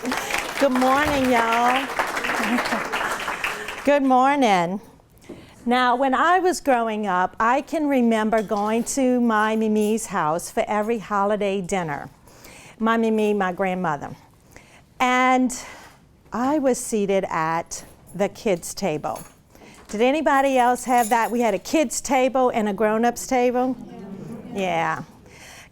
Good morning, y'all. Good morning. Now, when I was growing up, I can remember going to my Mimi's house for every holiday dinner. My Mimi, my grandmother. And I was seated at the kids' table. Did anybody else have that? We had a kids' table and a grown-ups table? Yeah.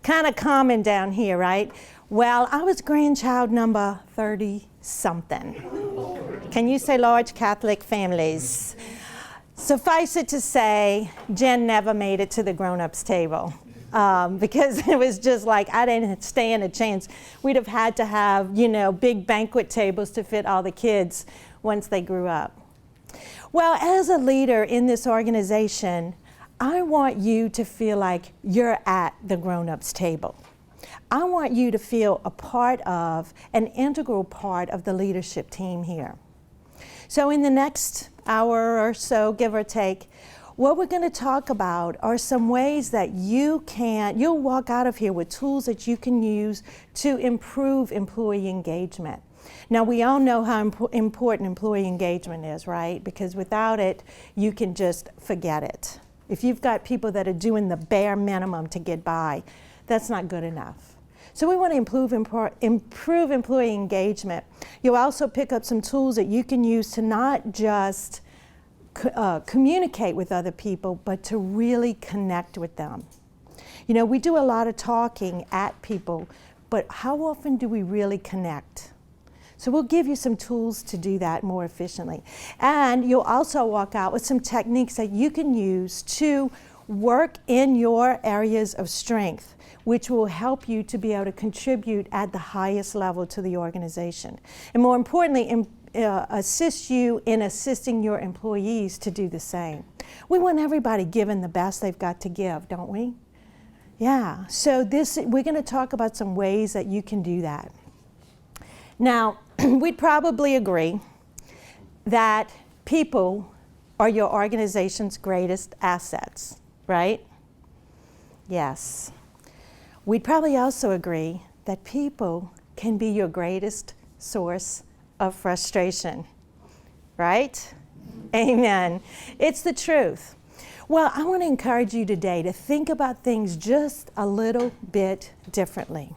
Kind of common down here, right? Well, I was grandchild number 30-something. Can you say large Catholic families? Suffice it to say, Jen never made it to the grown-ups table because it was just like, I didn't stand a chance. We'd have had to have, big banquet tables to fit all the kids once they grew up. Well, as a leader in this organization, I want you to feel like you're at the grown-ups table. I want you to feel a part of, an integral part of the leadership team here. So in the next hour or so, give or take, what we're going to talk about are some ways that you'll walk out of here with tools that you can use to improve employee engagement. Now, we all know how important employee engagement is, right? Because without it, you can just forget it. If you've got people that are doing the bare minimum to get by, that's not good enough. So we want to improve employee engagement. You'll also pick up some tools that you can use to not just communicate with other people, but to really connect with them. We do a lot of talking at people, but how often do we really connect? So we'll give you some tools to do that more efficiently. And you'll also walk out with some techniques that you can use to work in your areas of strength, which will help you to be able to contribute at the highest level to the organization. And more importantly, assist you in assisting your employees to do the same. We want everybody giving the best they've got to give, don't we? Yeah, so we're going to talk about some ways that you can do that. Now, we'd probably agree that people are your organization's greatest assets, right? Yes. We'd probably also agree that people can be your greatest source of frustration, right? Amen. It's the truth. Well, I want to encourage you today to think about things just a little bit differently.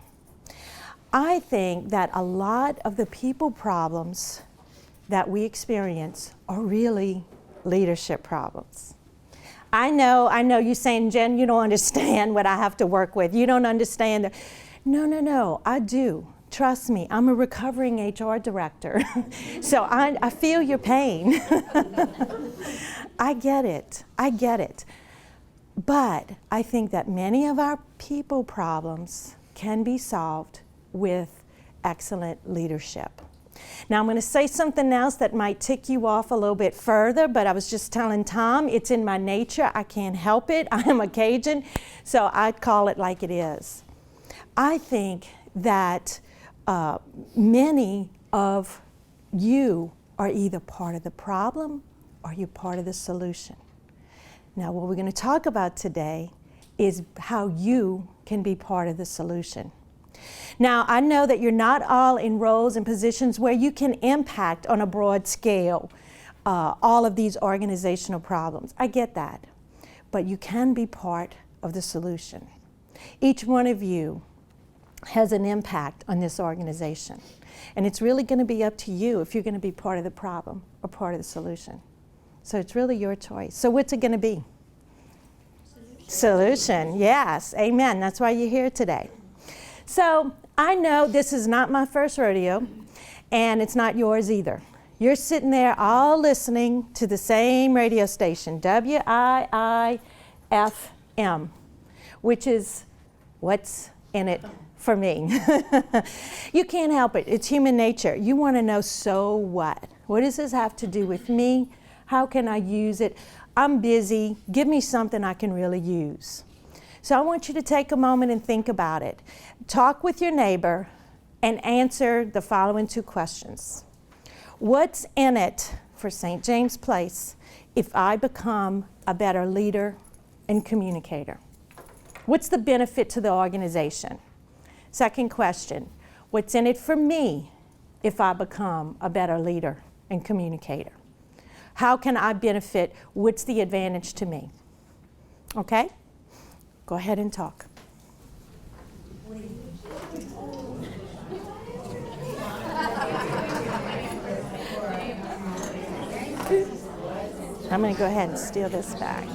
I think that a lot of the people problems that we experience are really leadership problems. I know you're saying, Jen, you don't understand what I have to work with. You don't understand. No, I do. Trust me, I'm a recovering HR director. So I feel your pain. I get it. But I think that many of our people problems can be solved with excellent leadership. Now I'm going to say something else that might tick you off a little bit further, but I was just telling Tom, it's in my nature. I can't help it. I am a Cajun, so I'd call it like it is. I think that many of you are either part of the problem or you're part of the solution. Now what we're going to talk about today is how you can be part of the solution. Now, I know that you're not all in roles and positions where you can impact on a broad scale all of these organizational problems. I get that. But you can be part of the solution. Each one of you has an impact on this organization. And it's really going to be up to you if you're going to be part of the problem or part of the solution. So it's really your choice. So what's it going to be? Solution. Yes. Amen. That's why you're here today. So I know this is not my first rodeo, and it's not yours either. You're sitting there all listening to the same radio station, WIIFM, which is what's in it for me. You can't help it. It's human nature. You want to know, so what? What does this have to do with me? How can I use it? I'm busy. Give me something I can really use. So I want you to take a moment and think about it. Talk with your neighbor and answer the following two questions. What's in it for St. James Place if I become a better leader and communicator? What's the benefit to the organization? Second question, what's in it for me if I become a better leader and communicator? How can I benefit? What's the advantage to me? Okay? Go ahead and talk. I'm going to go ahead and steal this back.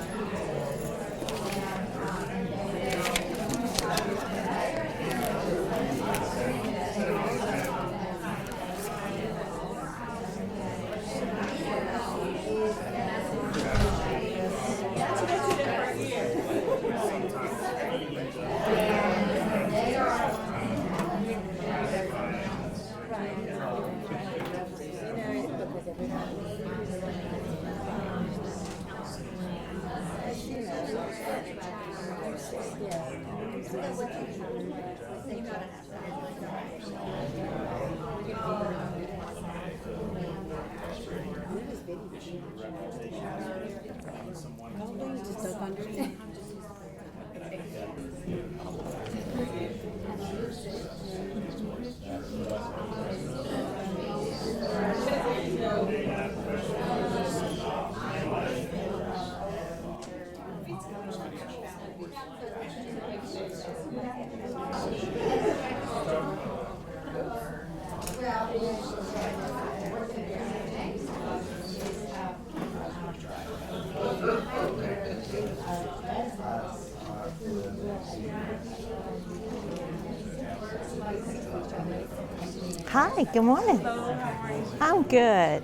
Hi, good morning. Hello, how are you? I'm good.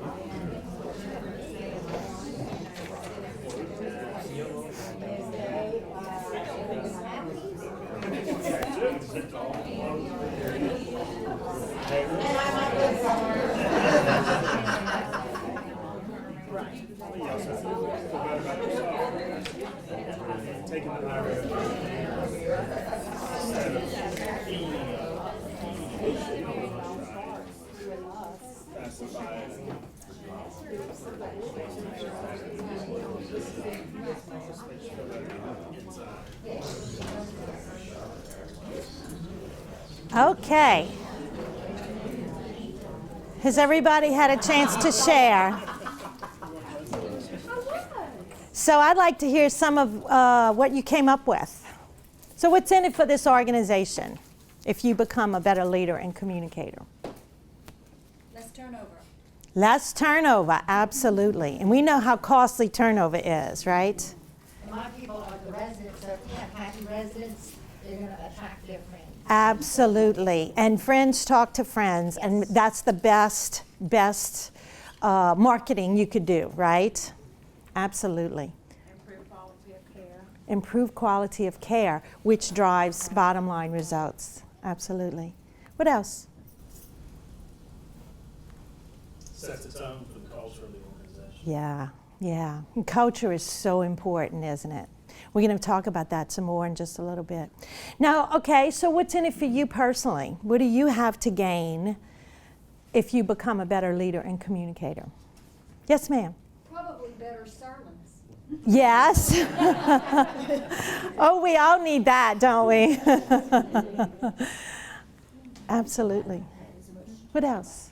Okay. Has everybody had a chance to share? So I'd like to hear some of what you came up with. So what's in it for this organization if you become a better leader and communicator? Less turnover. Less turnover, absolutely. And we know how costly turnover is, right? A lot of people are the residents, so if you have happy residents, they're going to attract their friends. Absolutely. And friends talk to friends, and that's the best marketing you could do, right? Absolutely. Improve quality of care. Improve quality of care, which drives bottom line results. Absolutely. What else? Sets the tone for the culture of the organization. Yeah. And culture is so important, isn't it? We're going to talk about that some more in just a little bit. Now, okay, so what's in it for you personally? What do you have to gain if you become a better leader and communicator? Yes, ma'am. Probably better sermons. Yes. Oh, we all need that, don't we? Absolutely. What else?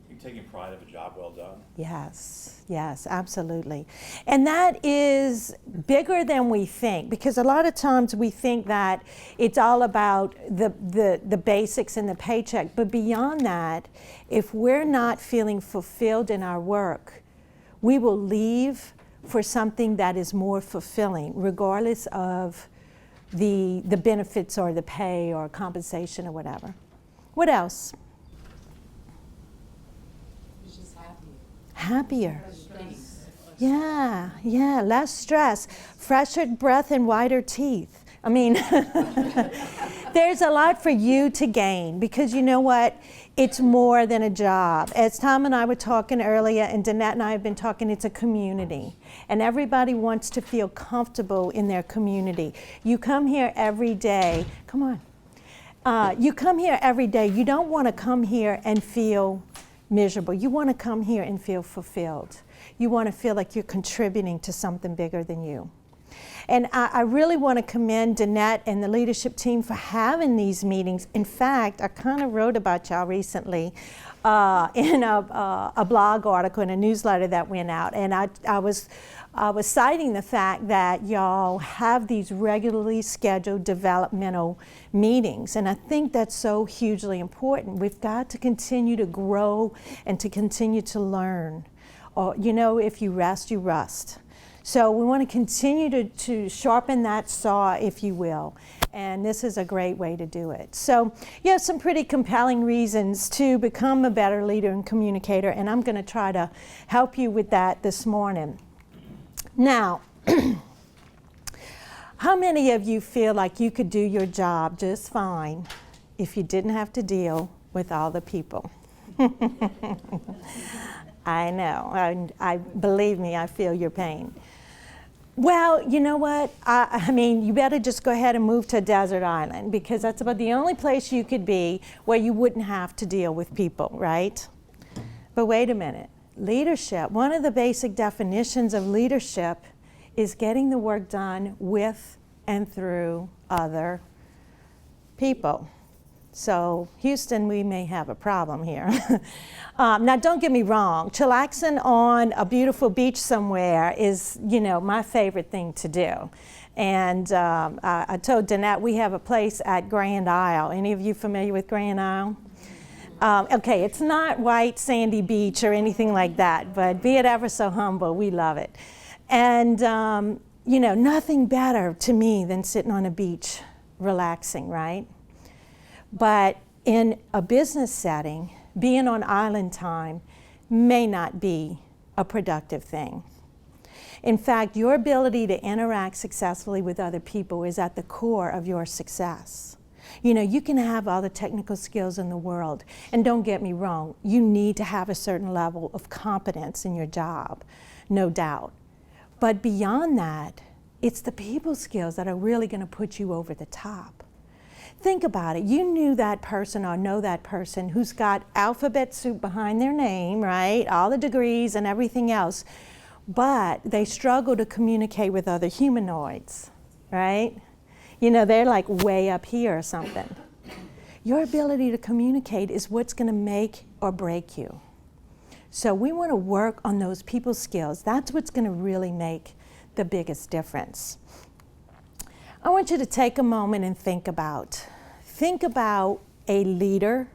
You're taking pride of a job well done. Yes, absolutely. And that is bigger than we think, because a lot of times we think that it's all about the basics and the paycheck. But beyond that, if we're not feeling fulfilled in our work, we will leave for something that is more fulfilling, regardless of the benefits or the pay or compensation or whatever. What else? Happier. Yeah, less stress, fresher breath and whiter teeth. I mean, there's a lot for you to gain, because you know what? It's more than a job. As Tom and I were talking earlier, and Danette and I have been talking, it's a community. And everybody wants to feel comfortable in their community. You come here every day. Come on. You come here every day. You don't want to come here and feel miserable. You want to come here and feel fulfilled. You want to feel like you're contributing to something bigger than you. And I really want to commend Danette and the leadership team for having these meetings. In fact, I kind of wrote about y'all recently in a blog article, in a newsletter that went out. And I was citing the fact that y'all have these regularly scheduled developmental meetings. And I think that's so hugely important. We've got to continue to grow and to continue to learn. Or, you know, if you rest, you rust. So we want to continue to sharpen that saw, if you will. And this is a great way to do it. So you have some pretty compelling reasons to become a better leader and communicator, and I'm going to try to help you with that this morning. Now, how many of you feel like you could do your job just fine if you didn't have to deal with all the people? I know. I believe me, I feel your pain. Well, you know what? I mean, you better just go ahead and move to a desert island, because that's about the only place you could be where you wouldn't have to deal with people, right? But wait a minute. Leadership, one of the basic definitions of leadership is getting the work done with and through other people. So, Houston, we may have a problem here. Now, don't get me wrong. Chillaxing on a beautiful beach somewhere is, you know, my favorite thing to do. And I told Danette we have a place at Grand Isle. Any of you familiar with Grand Isle? Okay, it's not white sandy beach or anything like that, but be it ever so humble, we love it. And, you know, nothing better to me than sitting on a beach relaxing, right? But in a business setting, being on island time may not be a productive thing. In fact, your ability to interact successfully with other people is at the core of your success. You know, you can have all the technical skills in the world, and don't get me wrong, you need to have a certain level of competence in your job, no doubt. But beyond that, it's the people skills that are really going to put you over the top. Think about it. You knew that person or know that person who's got alphabet soup behind their name, right? All the degrees and everything else, but they struggle to communicate with other humanoids, right? You know, they're like way up here or something. Your ability to communicate is what's going to make or break you. So we want to work on those people skills. That's what's going to really make the biggest difference. I want you to take a moment and think about a leader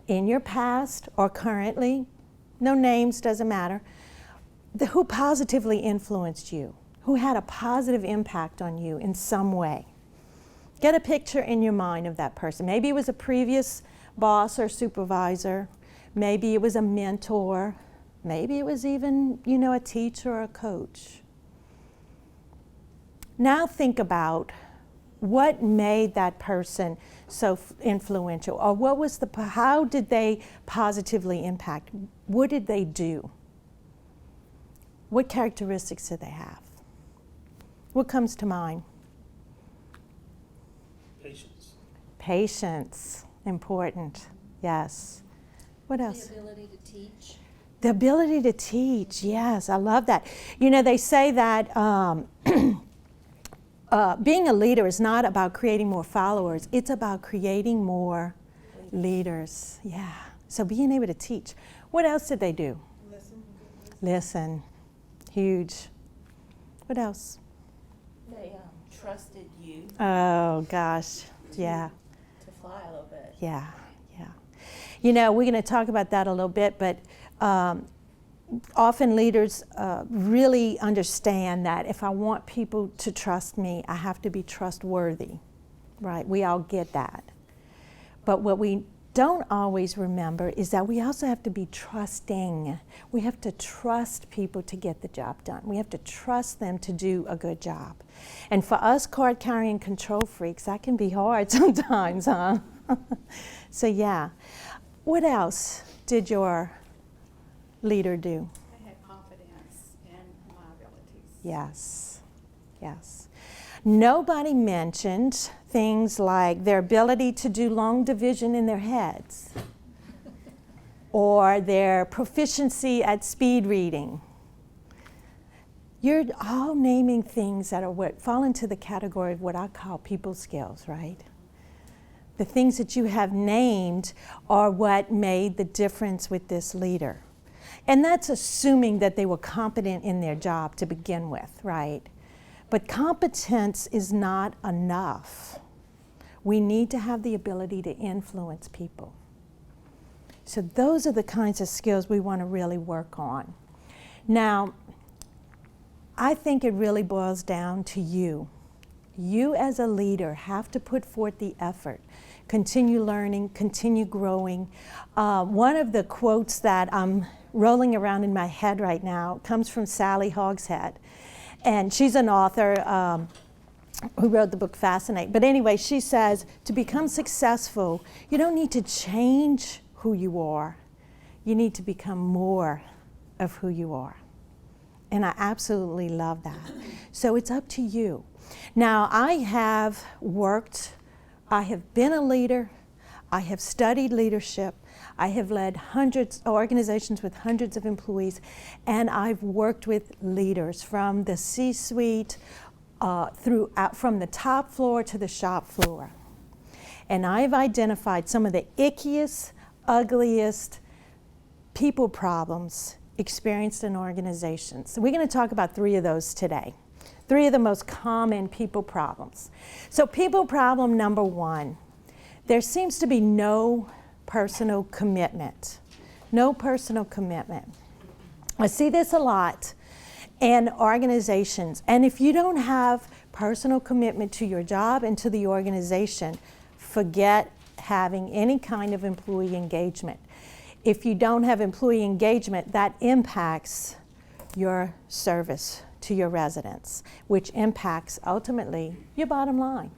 in your past or currently, no names, doesn't matter, who positively influenced you, who had a positive impact on you in some way. Get a picture in your mind of that person. Maybe it was a previous boss or supervisor. Maybe it was a mentor. Maybe it was even, you know, a teacher or a coach. Now think about what made that person so influential, or what was how did they positively impact? What did they do? What characteristics did they have? What comes to mind? Patience. Patience, important, yes. What else? The ability to teach. The ability to teach, yes, I love that. You know, they say that being a leader is not about creating more followers, it's about creating more leaders. Yeah, so being able to teach. What else did they do? Listen, huge. What else? They trusted you Oh, gosh, yeah. to fly a little bit. Yeah, yeah. You know, we're going to talk about that a little bit, but often leaders really understand that if I want people to trust me, I have to be trustworthy, right? We all get that. But what we don't always remember is that we also have to be trusting. We have to trust people to get the job done. We have to trust them to do a good job. And for us card-carrying control freaks, that can be hard sometimes, huh? So yeah. What else did your leader do? They had confidence in my abilities. Yes, yes. Nobody mentioned things like their ability to do long division in their heads or their proficiency at speed reading. You're all naming things that are what fall into the category of what I call people skills, right? The things that you have named are what made the difference with this leader. And that's assuming that they were competent in their job to begin with, right? But competence is not enough. We need to have the ability to influence people. So those are the kinds of skills we want to really work on. Now, I think it really boils down to you. You as a leader have to put forth the effort, continue learning, continue growing. One of the quotes that I'm rolling around in my head right now comes from Sally Hogshead. And she's an author who wrote the book Fascinate. But anyway, she says, to become successful, you don't need to change who you are. You need to become more of who you are. And I absolutely love that. So it's up to you. Now, I have been a leader, I have studied leadership, I have led organizations with hundreds of employees, and I've worked with leaders from the C-suite from the top floor to the shop floor. And I've identified some of the ickiest, ugliest people problems experienced in organizations. So we're going to talk about 3 of those today. 3 of the most common people problems. So people problem number 1, there seems to be no personal commitment. No personal commitment. I see this a lot in organizations. And if you don't have personal commitment to your job and to the organization, forget having any kind of employee engagement. If you don't have employee engagement, that impacts your service to your residents, which impacts ultimately your bottom line.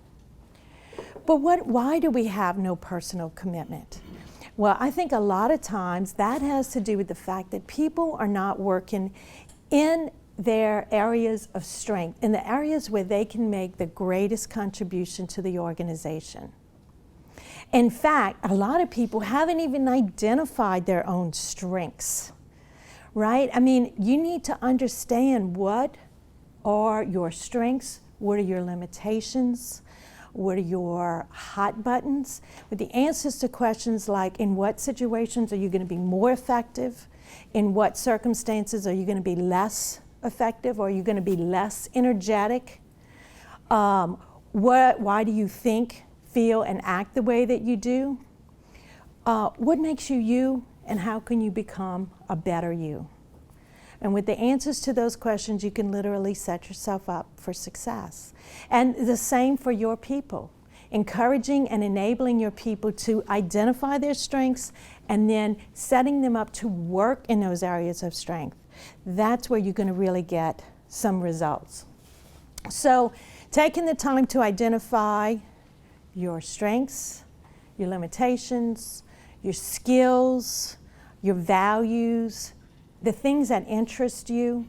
But why do we have no personal commitment? Well, I think a lot of times that has to do with the fact that people are not working in their areas of strength, in the areas where they can make the greatest contribution to the organization. In fact, a lot of people haven't even identified their own strengths, right? I mean, you need to understand what are your strengths, what are your limitations, what are your hot buttons, with the answers to questions like, in what situations are you going to be more effective? In what circumstances are you going to be less effective, or are you going to be less energetic? Why do you think, feel, and act the way that you do? What makes you you, and how can you become a better you? And with the answers to those questions, you can literally set yourself up for success. And the same for your people. Encouraging and enabling your people to identify their strengths and then setting them up to work in those areas of strength. That's where you're going to really get some results. So taking the time to identify your strengths, your limitations, your skills, your values, the things that interest you,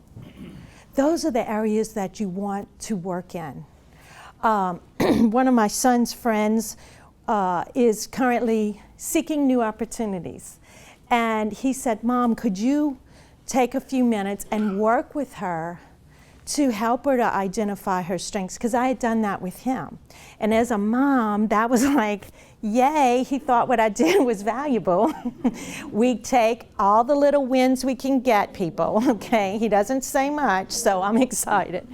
those are the areas that you want to work in. One of my son's friends is currently seeking new opportunities. And he said, Mom, could you take a few minutes and work with her to help her to identify her strengths? Because I had done that with him. And as a mom, that was like, yay, he thought what I did was valuable. We take all the little wins we can get, people, okay? He doesn't say much, so I'm excited.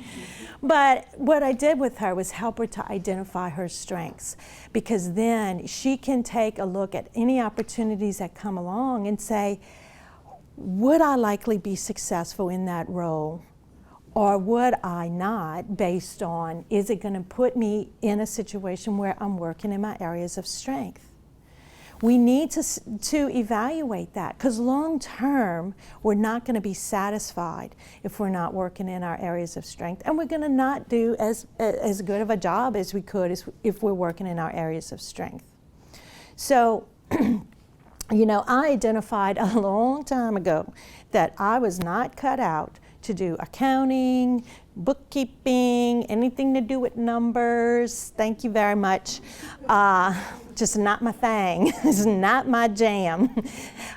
But what I did with her was help her to identify her strengths, because then she can take a look at any opportunities that come along and say, would I likely be successful in that role? Or would I not, based on, is it going to put me in a situation where I'm working in my areas of strength? We need to evaluate that, because long term, we're not going to be satisfied if we're not working in our areas of strength. And we're going to not do as good of a job as we could if we're working in our areas of strength. So, you know, I identified a long time ago that I was not cut out to do accounting, bookkeeping, anything to do with numbers. Thank you very much. Just not my thing. It's not my jam.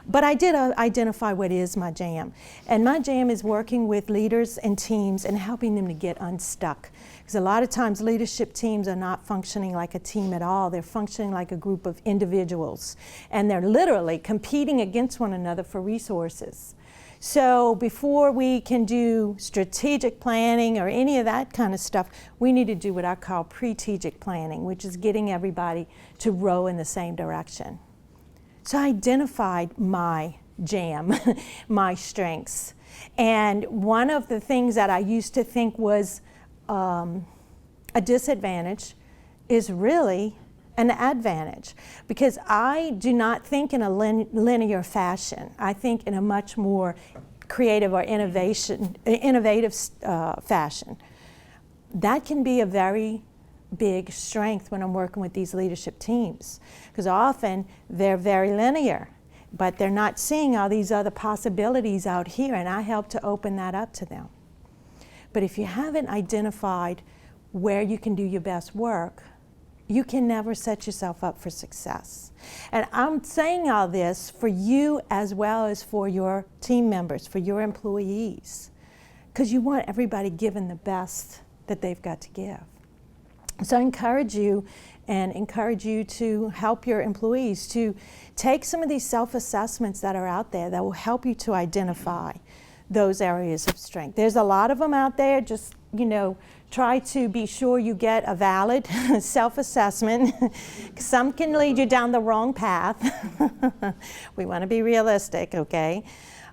But I did identify what is my jam. And my jam is working with leaders and teams and helping them to get unstuck. Because a lot of times leadership teams are not functioning like a team at all. They're functioning like a group of individuals. And they're literally competing against one another for resources. So before we can do strategic planning or any of that kind of stuff, we need to do what I call pre-strategic planning, which is getting everybody to row in the same direction. So I identified my jam, my strengths. And one of the things that I used to think was a disadvantage is really an advantage, because I do not think in a linear fashion. I think in a much more creative or innovative fashion. That can be a very big strength when I'm working with these leadership teams, because often they're very linear, but they're not seeing all these other possibilities out here, and I help to open that up to them. But if you haven't identified where you can do your best work, you can never set yourself up for success. And I'm saying all this for you as well as for your team members, for your employees, because you want everybody given the best that they've got to give. So I encourage you to help your employees to take some of these self-assessments that are out there that will help you to identify those areas of strength. There's a lot of them out there. Just, try to be sure you get a valid self-assessment. Some can lead you down the wrong path. We want to be realistic, okay?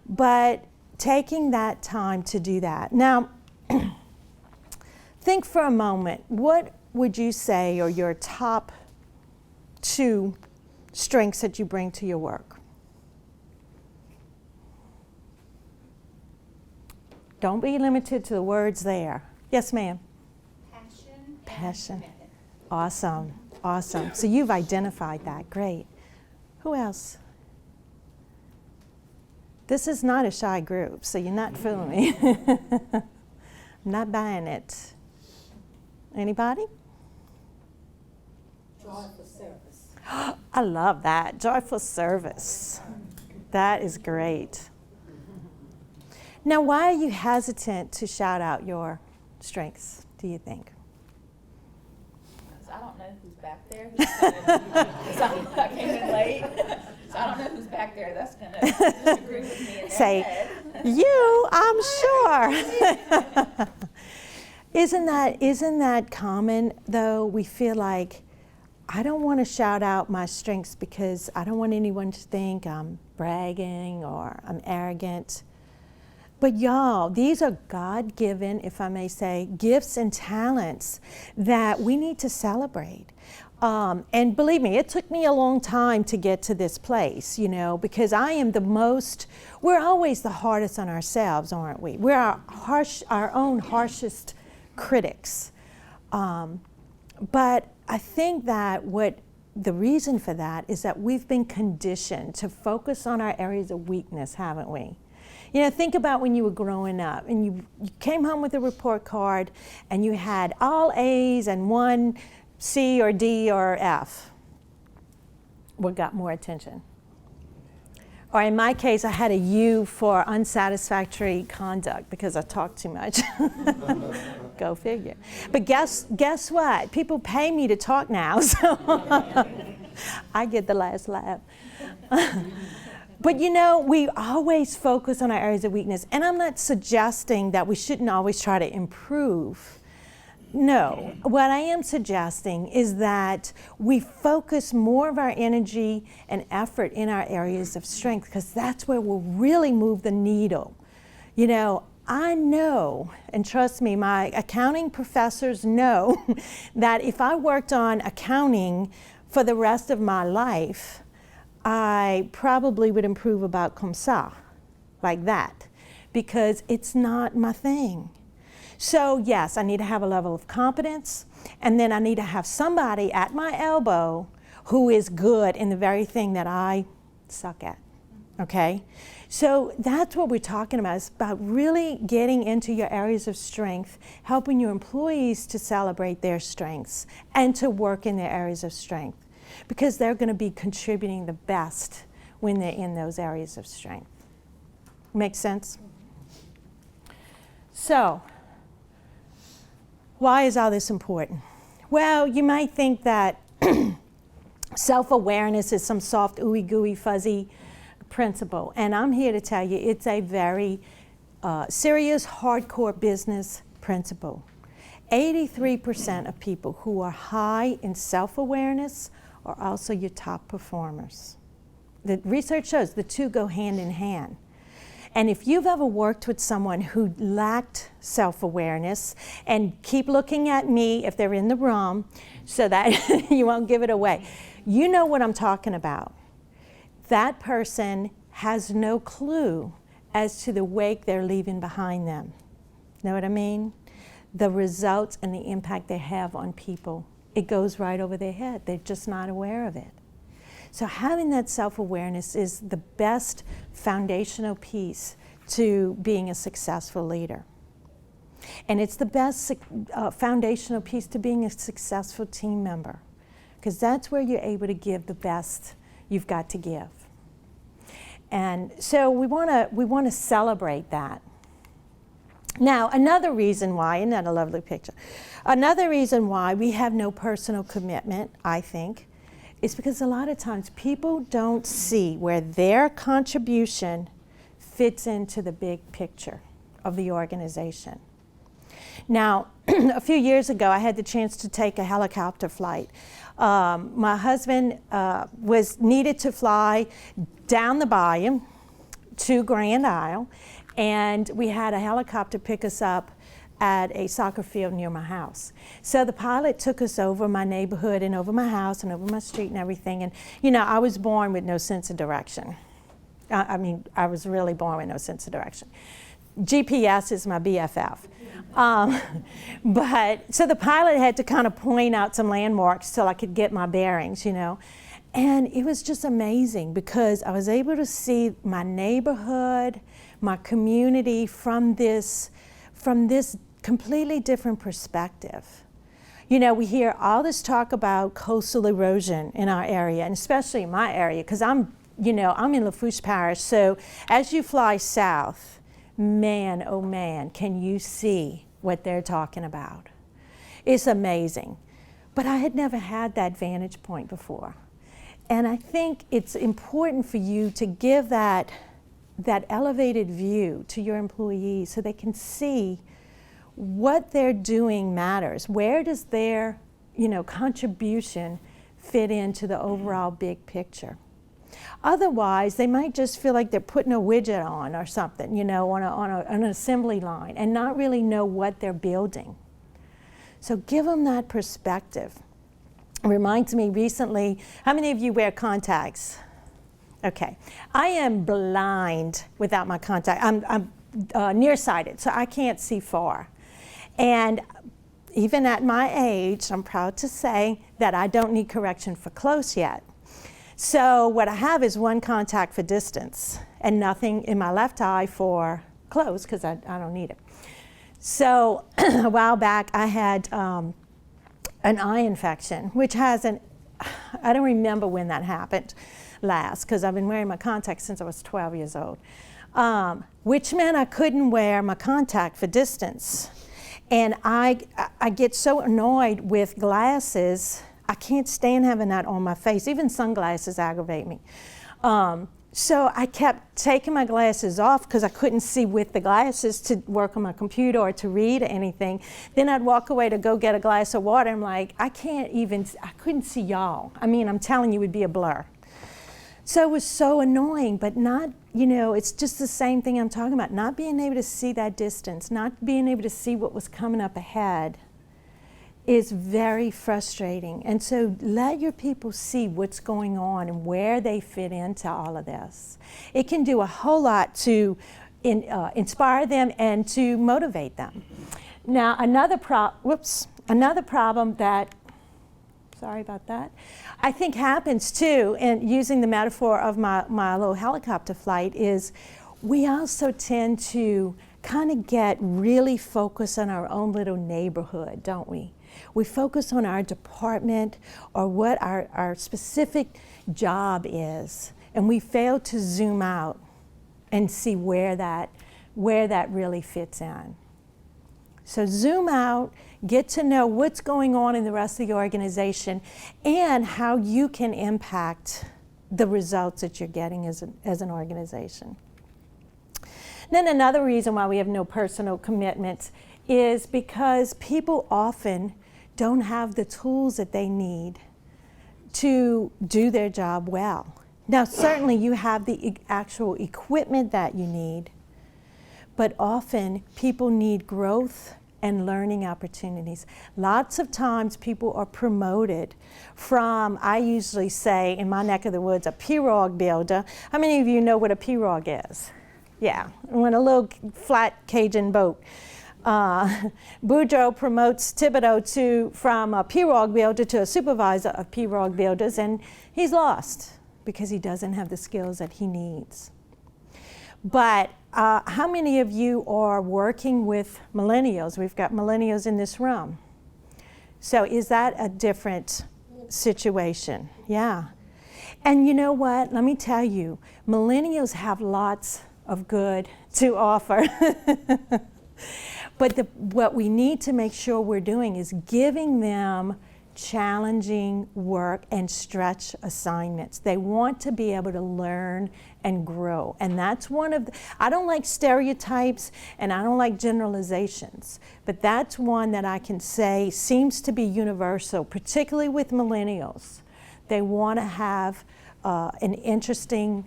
But taking that time to do that. Now, think for a moment, what would you say are your top 2 strengths that you bring to your work? Don't be limited to the words there. Yes, ma'am. Passion. Awesome. Awesome. So you've identified that. Great. Who else? This is not a shy group, so you're not fooling me. I'm not buying it. Anybody? Joyful service. I love that. Joyful service. That is great. Now, why are you hesitant to shout out your strengths, do you think? I don't know who's back there. I came in late, so I don't know who's back there that's going to disagree with me. In Say, head. you, I'm sure. Isn't that common, though? We feel like, I don't want to shout out my strengths because I don't want anyone to think I'm bragging or I'm arrogant. But y'all, these are God-given, if I may say, gifts and talents that we need to celebrate. And believe me, it took me a long time to get to this place, because I am we're always the hardest on ourselves, aren't we? We're our own harshest critics. But I think that the reason for that is that we've been conditioned to focus on our areas of weakness, haven't we? Think about when you were growing up and you came home with a report card and you had all A's and 1 C or D or F. What got more attention? Or in my case, I had a U for unsatisfactory conduct because I talked too much. Go figure. But guess what? People pay me to talk now, so I get the last laugh. But we always focus on our areas of weakness. And I'm not suggesting that we shouldn't always try to improve. No. What I am suggesting is that we focus more of our energy and effort in our areas of strength, because that's where we'll really move the needle. I know, and trust me, my accounting professors know that if I worked on accounting for the rest of my life, I probably would improve about comme ça, like that, because it's not my thing. So yes, I need to have a level of competence, and then I need to have somebody at my elbow who is good in the very thing that I suck at, okay? So that's what we're talking about. It's about really getting into your areas of strength, helping your employees to celebrate their strengths and to work in their areas of strength, because they're going to be contributing the best when they're in those areas of strength. Make sense? So, why is all this important? Well, you might think that self-awareness is some soft, ooey gooey, fuzzy principle. And I'm here to tell you it's a very serious, hardcore business principle. 83% of people who are high in self-awareness are also your top performers. The research shows the two go hand in hand. And if you've ever worked with someone who lacked self-awareness, and keep looking at me if they're in the room so that you won't give it away, you know what I'm talking about. That person has no clue as to the wake they're leaving behind them. Know what I mean? The results and the impact they have on people. It goes right over their head. They're just not aware of it. So having that self-awareness is the best foundational piece to being a successful leader. And it's the best foundational piece to being a successful team member, because that's where you're able to give the best you've got to give. And so we want to celebrate that. Now, another reason why, isn't that a lovely picture? Another reason why we have no personal commitment, I think, is because a lot of times people don't see where their contribution fits into the big picture of the organization. Now, a few years ago, I had the chance to take a helicopter flight. My husband was needed to fly down the bayou to Grand Isle, and we had a helicopter pick us up at a soccer field near my house. So the pilot took us over my neighborhood and over my house and over my street and everything. And, you know, I was born with no sense of direction. I mean, I was really born with no sense of direction. GPS is my BFF. But so the pilot had to kind of point out some landmarks till I could get my bearings, you know. And it was just amazing because I was able to see my neighborhood, my community from this completely different perspective. You know, we hear all this talk about coastal erosion in our area, and especially in my area, because I'm in Lafourche Parish. So as you fly south, man, oh man, can you see what they're talking about? It's amazing. But I had never had that vantage point before. And I think it's important for you to give that elevated view to your employees so they can see what they're doing matters. Where does their, contribution fit into the overall big picture? Otherwise, they might just feel like they're putting a widget on or something, on an assembly line and not really know what they're building. So give them that perspective. It reminds me recently, how many of you wear contacts? Okay, I am blind without my contact. I'm nearsighted, so I can't see far. And even at my age, I'm proud to say that I don't need correction for close yet. So what I have is one contact for distance and nothing in my left eye for close because I don't need it. So a while back I had an eye infection, which I don't remember when that happened last because I've been wearing my contacts since I was 12 years old, which meant I couldn't wear my contact for distance. And I get so annoyed with glasses. I can't stand having that on my face. Even sunglasses aggravate me. So I kept taking my glasses off because I couldn't see with the glasses to work on my computer or to read anything. Then I'd walk away to go get a glass of water. I'm like, I couldn't see y'all. I mean, I'm telling you, it would be a blur. So it was so annoying, but not, it's just the same thing I'm talking about. Not being able to see that distance, not being able to see what was coming up ahead is very frustrating. And so let your people see what's going on and where they fit into all of this. It can do a whole lot to inspire them and to motivate them. Now, another problem that, sorry about that, I think happens too, and using the metaphor of my little helicopter flight, is we also tend to kind of get really focused on our own little neighborhood, don't we? We focus on our department or what our specific job is, and we fail to zoom out and see where that really fits in. So zoom out, get to know what's going on in the rest of the organization and how you can impact the results that you're getting as an organization. Then another reason why we have no personal commitments is because people often don't have the tools that they need to do their job well. Now, certainly you have the actual equipment that you need, but often people need growth and learning opportunities. Lots of times people are promoted from, I usually say in my neck of the woods, a pirogue builder. How many of you know what a pirogue is? Yeah, when a little flat Cajun boat. Boudreaux promotes Thibodeau from a pirogue builder to a supervisor of pirogue builders, and he's lost because he doesn't have the skills that he needs. But how many of you are working with millennials? We've got millennials in this room. So is that a different situation? Yeah. And you know what? Let me tell you, millennials have lots of good to offer. But what we need to make sure we're doing is giving them challenging work and stretch assignments. They want to be able to learn and grow. And that's one of I don't like stereotypes and I don't like generalizations, but that's one that I can say seems to be universal, particularly with millennials. They want to have an interesting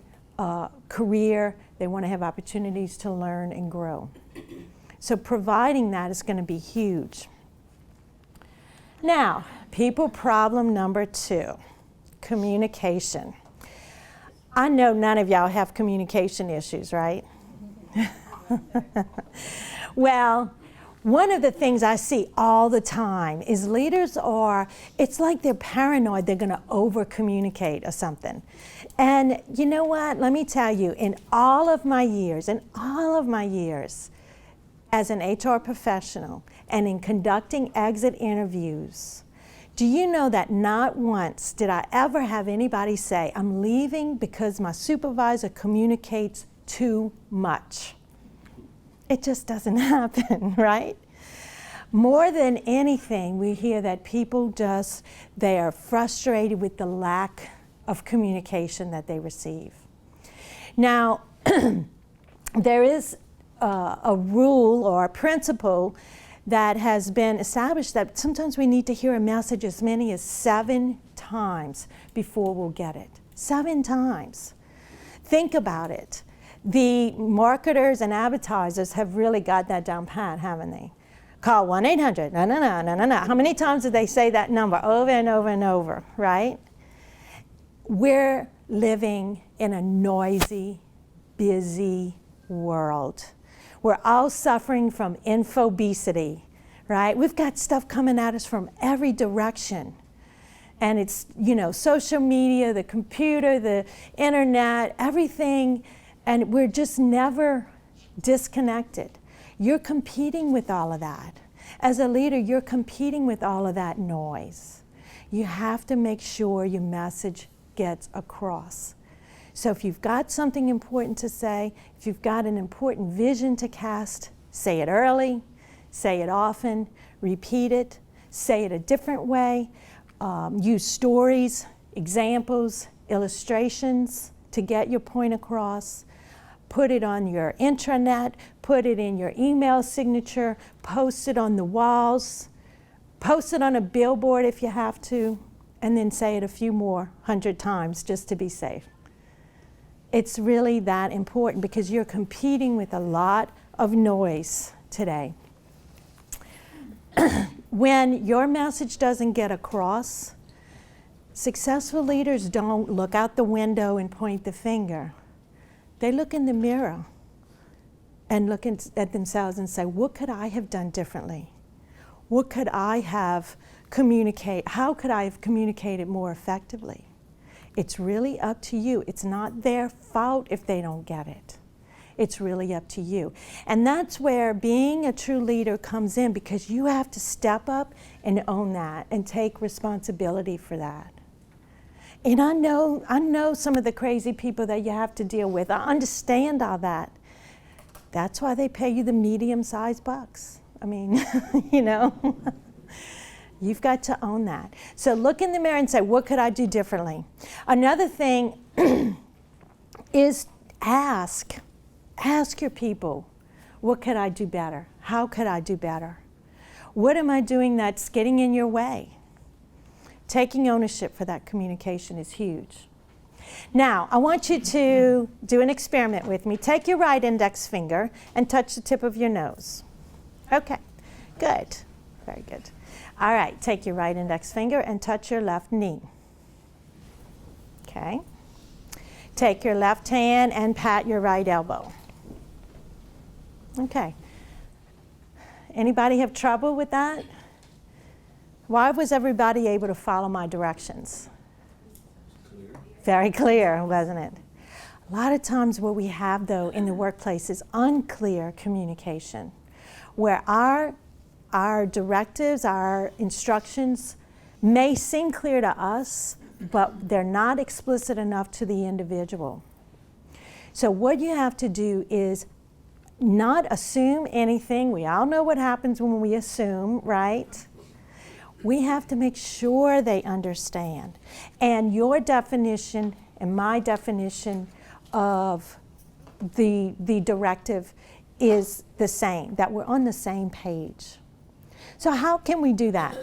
career. They want to have opportunities to learn and grow. So providing that is going to be huge. Now, people problem number 2, communication. I know none of y'all have communication issues, right? Well, one of the things I see all the time is leaders it's like they're paranoid they're going to over-communicate or something. And you know what? Let me tell you, in all of my years, as an HR professional and in conducting exit interviews, do you know that not once did I ever have anybody say, I'm leaving because my supervisor communicates too much? It just doesn't happen, right? More than anything, we hear that people they are frustrated with the lack of communication that they receive. Now, there is a rule or a principle that has been established that sometimes we need to hear a message as many as 7 times before we'll get it. 7 times. Think about it. The marketers and advertisers have really got that down pat, haven't they? Call 1-800, no. How many times did they say that number over and over and over, right? We're living in a noisy, busy world. We're all suffering from infobesity, right? We've got stuff coming at us from every direction. And it's, social media, the computer, the internet, everything, and we're just never disconnected. You're competing with all of that. As a leader, you're competing with all of that noise. You have to make sure your message gets across. So if you've got something important to say, if you've got an important vision to cast, say it early, say it often, repeat it, say it a different way, use stories, examples, illustrations to get your point across. Put it on your intranet, put it in your email signature, post it on the walls, post it on a billboard if you have to, and then say it a few more 100 times just to be safe. It's really that important because you're competing with a lot of noise today. When your message doesn't get across, successful leaders don't look out the window and point the finger. They look in the mirror and look at themselves and say, what could I have done differently? What could I have communicated? How could I have communicated more effectively? It's really up to you. It's not their fault if they don't get it. It's really up to you. And that's where being a true leader comes in, because you have to step up and own that and take responsibility for that. And I know some of the crazy people that you have to deal with. I understand all that. That's why they pay you the medium-sized bucks. I mean, you know, you've got to own that. So look in the mirror and say, what could I do differently? Another thing is ask your people, what could I do better? How could I do better? What am I doing that's getting in your way? Taking ownership for that communication is huge. Now, I want you to do an experiment with me. Take your right index finger and touch the tip of your nose. Okay, good, very good. All right, take your right index finger and touch your left knee. Okay. Take your left hand and pat your right elbow. Okay. Anybody have trouble with that? Why was everybody able to follow my directions? Very clear, wasn't it? A lot of times what we have, though, in the workplace is unclear communication, where our directives, our instructions may seem clear to us, but they're not explicit enough to the individual. So what you have to do is not assume anything. We all know what happens when we assume, right? We have to make sure they understand. And your definition and my definition of the directive is the same, that we're on the same page. So how can we do that?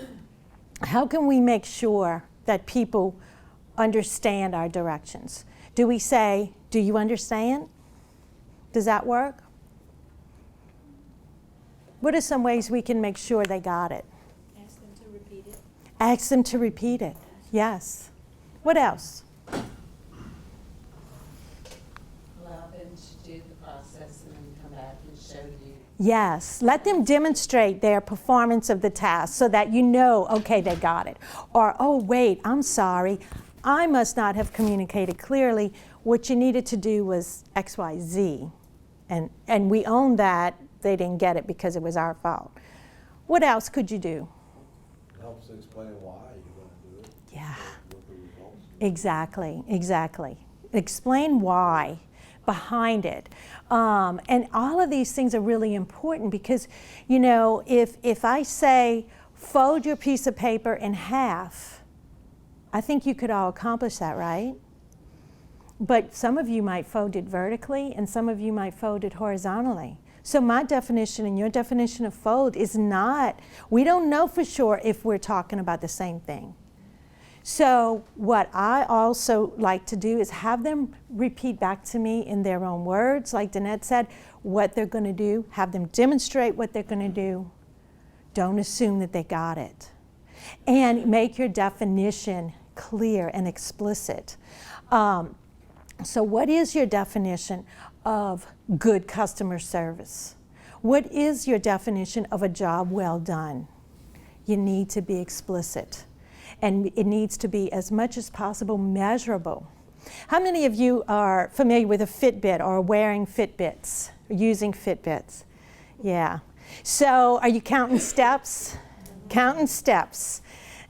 How can we make sure that people understand our directions? Do we say, do you understand? Does that work? What are some ways we can make sure they got it? Ask them to repeat it. Ask them to repeat it, yes. What else? Allow them to do the process and then come back and show you. Yes, let them demonstrate their performance of the task so that you know, okay, they got it. Or, oh, wait, I'm sorry, I must not have communicated clearly. What you needed to do was X, Y, Z. And we own that they didn't get it because it was our fault. What else could you do? Helps explain why you want to do it. Yeah. What the results. Exactly, exactly. Explain why behind it. And all of these things are really important because, you know, if I say, fold your piece of paper in half, I think you could all accomplish that, right? But some of you might fold it vertically and some of you might fold it horizontally. So my definition and your definition of fold is not, we don't know for sure if we're talking about the same thing. So what I also like to do is have them repeat back to me in their own words, like Danette said, what they're going to do, have them demonstrate what they're going to do. Don't assume that they got it. And make your definition clear and explicit. So what is your definition of good customer service? What is your definition of a job well done? You need to be explicit. And it needs to be, as much as possible, measurable. How many of you are familiar with a Fitbit or wearing Fitbits, or using Fitbits? Yeah. So are you counting steps? Counting steps.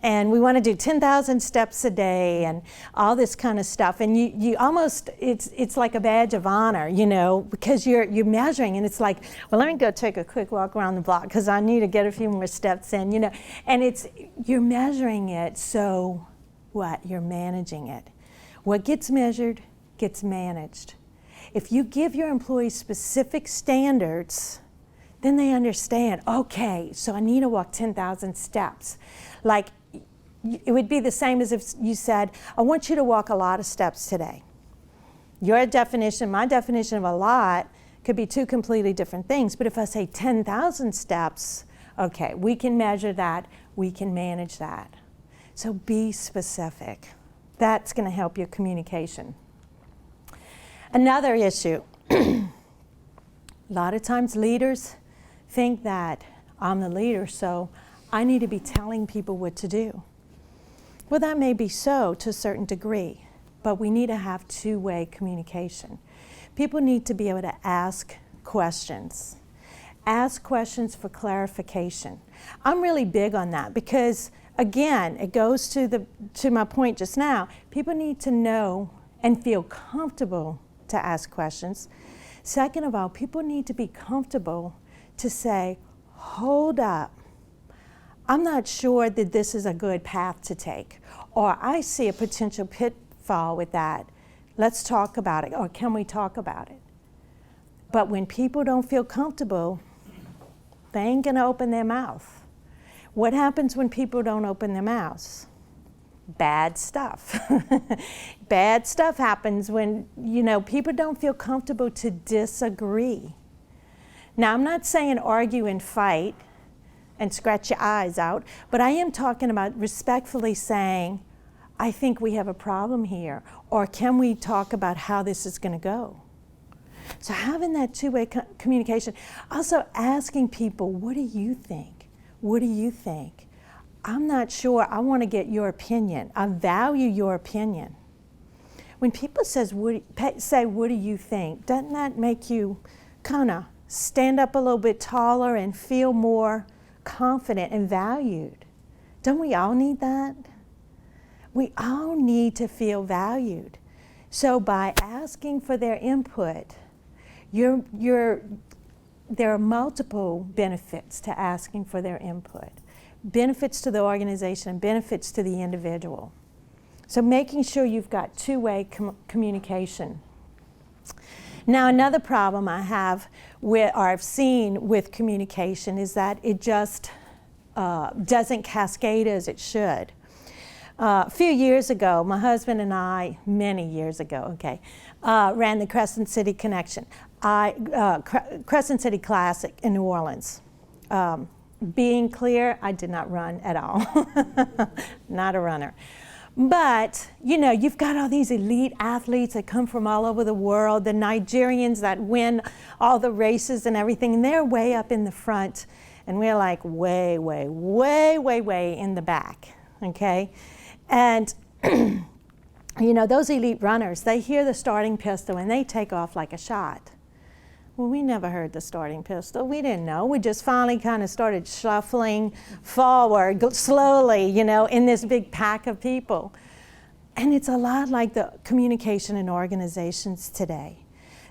And we want to do 10,000 steps a day and all this kind of stuff. And you almost, it's like a badge of honor, you know, because you're measuring and it's like, well, let me go take a quick walk around the block because I need to get a few more steps in, you know. And you're measuring it, so what? You're managing it. What gets measured gets managed. If you give your employees specific standards, then they understand, okay, so I need to walk 10,000 steps. Like, it would be the same as if you said, I want you to walk a lot of steps today. Your definition, my definition of a lot could be two completely different things. But if I say 10,000 steps, okay, we can measure that, we can manage that. So be specific. That's going to help your communication. Another issue. A lot of times leaders think that I'm the leader, so I need to be telling people what to do. Well, that may be so to a certain degree, but we need to have two-way communication People need to be able to ask questions. Ask questions for clarification. I'm really big on that because, again, it goes to my point just now. People need to know and feel comfortable to ask questions. Second of all, people need to be comfortable to say, hold up, I'm not sure that this is a good path to take, or I see a potential pitfall with that. Let's talk about it, or can we talk about it? But when people don't feel comfortable, they ain't gonna open their mouth. What happens when people don't open their mouths? Bad stuff. Bad stuff happens when, people don't feel comfortable to disagree. Now, I'm not saying argue and fight and scratch your eyes out, but I am talking about respectfully saying, I think we have a problem here, or can we talk about how this is going to go? So having that two-way communication. Also asking people, what do you think? What do you think? I'm not sure. I want to get your opinion. I value your opinion. When people say, what do you think? Doesn't that make you kind of stand up a little bit taller and feel more confident and valued? Don't we all need that? We all need to feel valued. So by asking for their input, there are multiple benefits to asking for their input. Benefits to the organization and benefits to the individual. So making sure you've got two-way communication. Now, another problem I have or I've seen with communication is that it just doesn't cascade as it should. A few years ago, my husband and I, many years ago, ran the Crescent City Connection. Crescent City Classic in New Orleans. Being clear, I did not run at all. Not a runner. But, you've got all these elite athletes that come from all over the world, the Nigerians that win all the races and everything, and they're way up in the front, and we're like way, way, way, way, way in the back, okay? And, those elite runners, they hear the starting pistol and they take off like a shot. Well, we never heard the starting pistol. We didn't know. We just finally kind of started shuffling forward slowly, in this big pack of people. And it's a lot like the communication in organizations today.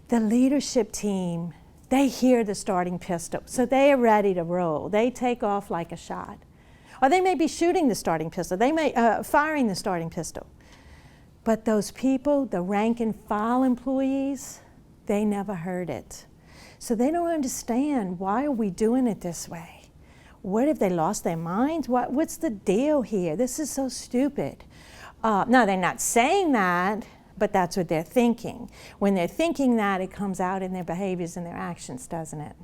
The leadership team, they hear the starting pistol, so they are ready to roll. They take off like a shot. Or they may be shooting the starting pistol. They may firing the starting pistol. But those people, the rank and file employees, they never heard it. So they don't understand, why are we doing it this way? What, have they lost their minds? What's the deal here? This is so stupid. No, they're not saying that, but that's what they're thinking. When they're thinking that, it comes out in their behaviors and their actions, doesn't it?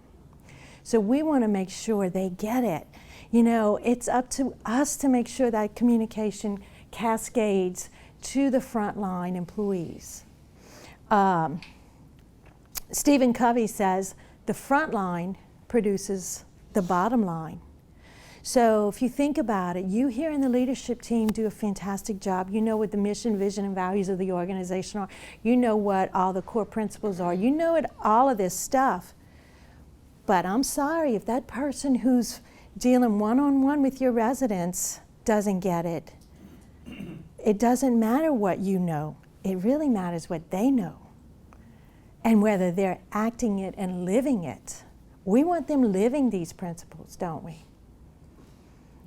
So we want to make sure they get it. It's up to us to make sure that communication cascades to the frontline employees. Stephen Covey says the front line produces the bottom line. So if you think about it, you here in the leadership team do a fantastic job. You know what the mission, vision, and values of the organization are. You know what all the core principles are. You know all of this stuff. But I'm sorry, if that person who's dealing one-on-one with your residents doesn't get it, it doesn't matter what you know. It really matters what they know and whether they're acting it and living it. We want them living these principles, don't we?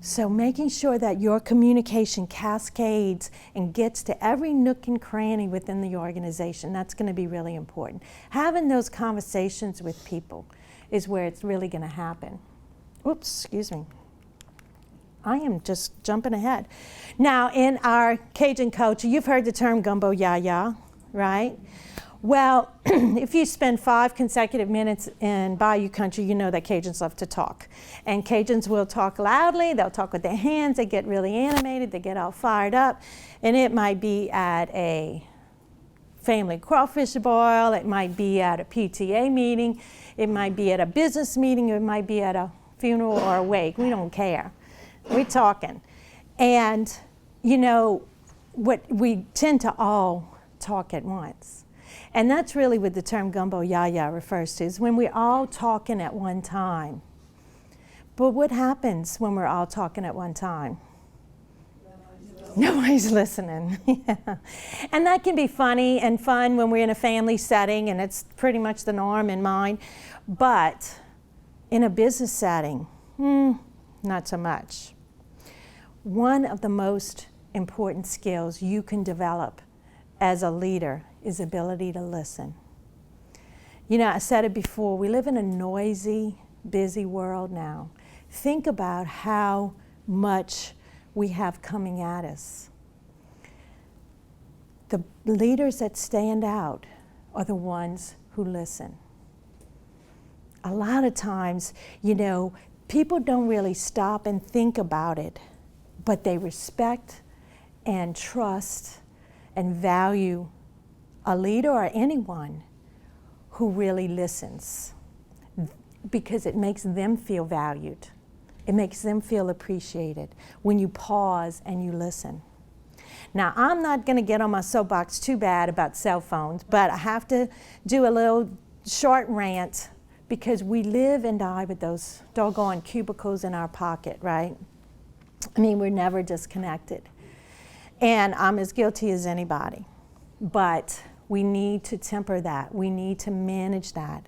So making sure that your communication cascades and gets to every nook and cranny within the organization, that's going to be really important. Having those conversations with people is where it's really going to happen. Oops, excuse me. I am just jumping ahead. Now, in our Cajun culture, you've heard the term gumbo yaya, right? Well, if you spend 5 consecutive minutes in Bayou country, you know that Cajuns love to talk. And Cajuns will talk loudly, they'll talk with their hands, they get really animated, they get all fired up. And it might be at a family crawfish boil, it might be at a PTA meeting, it might be at a business meeting, it might be at a funeral or a wake, we don't care. We're talking. And, what we tend to all talk at once. And that's really what the term gumbo yaya refers to, is when we're all talking at one time. But what happens when we're all talking at one time? Nobody's listening. Yeah. And that can be funny and fun when we're in a family setting, and it's pretty much the norm in mine. But in a business setting, not so much. One of the most important skills you can develop as a leader is ability to listen. You know, I said it before, we live in a noisy, busy world now. Think about how much we have coming at us. The leaders that stand out are the ones who listen. A lot of times, you know, people don't really stop and think about it, but they respect and trust and value a leader or anyone who really listens, because it makes them feel valued. It makes them feel appreciated when you pause and you listen. Now, I'm not going to get on my soapbox too bad about cell phones, but I have to do a little short rant, because we live and die with those doggone cubicles in our pocket, right? I mean, we're never disconnected. And I'm as guilty as anybody. But we need to temper that. We need to manage that.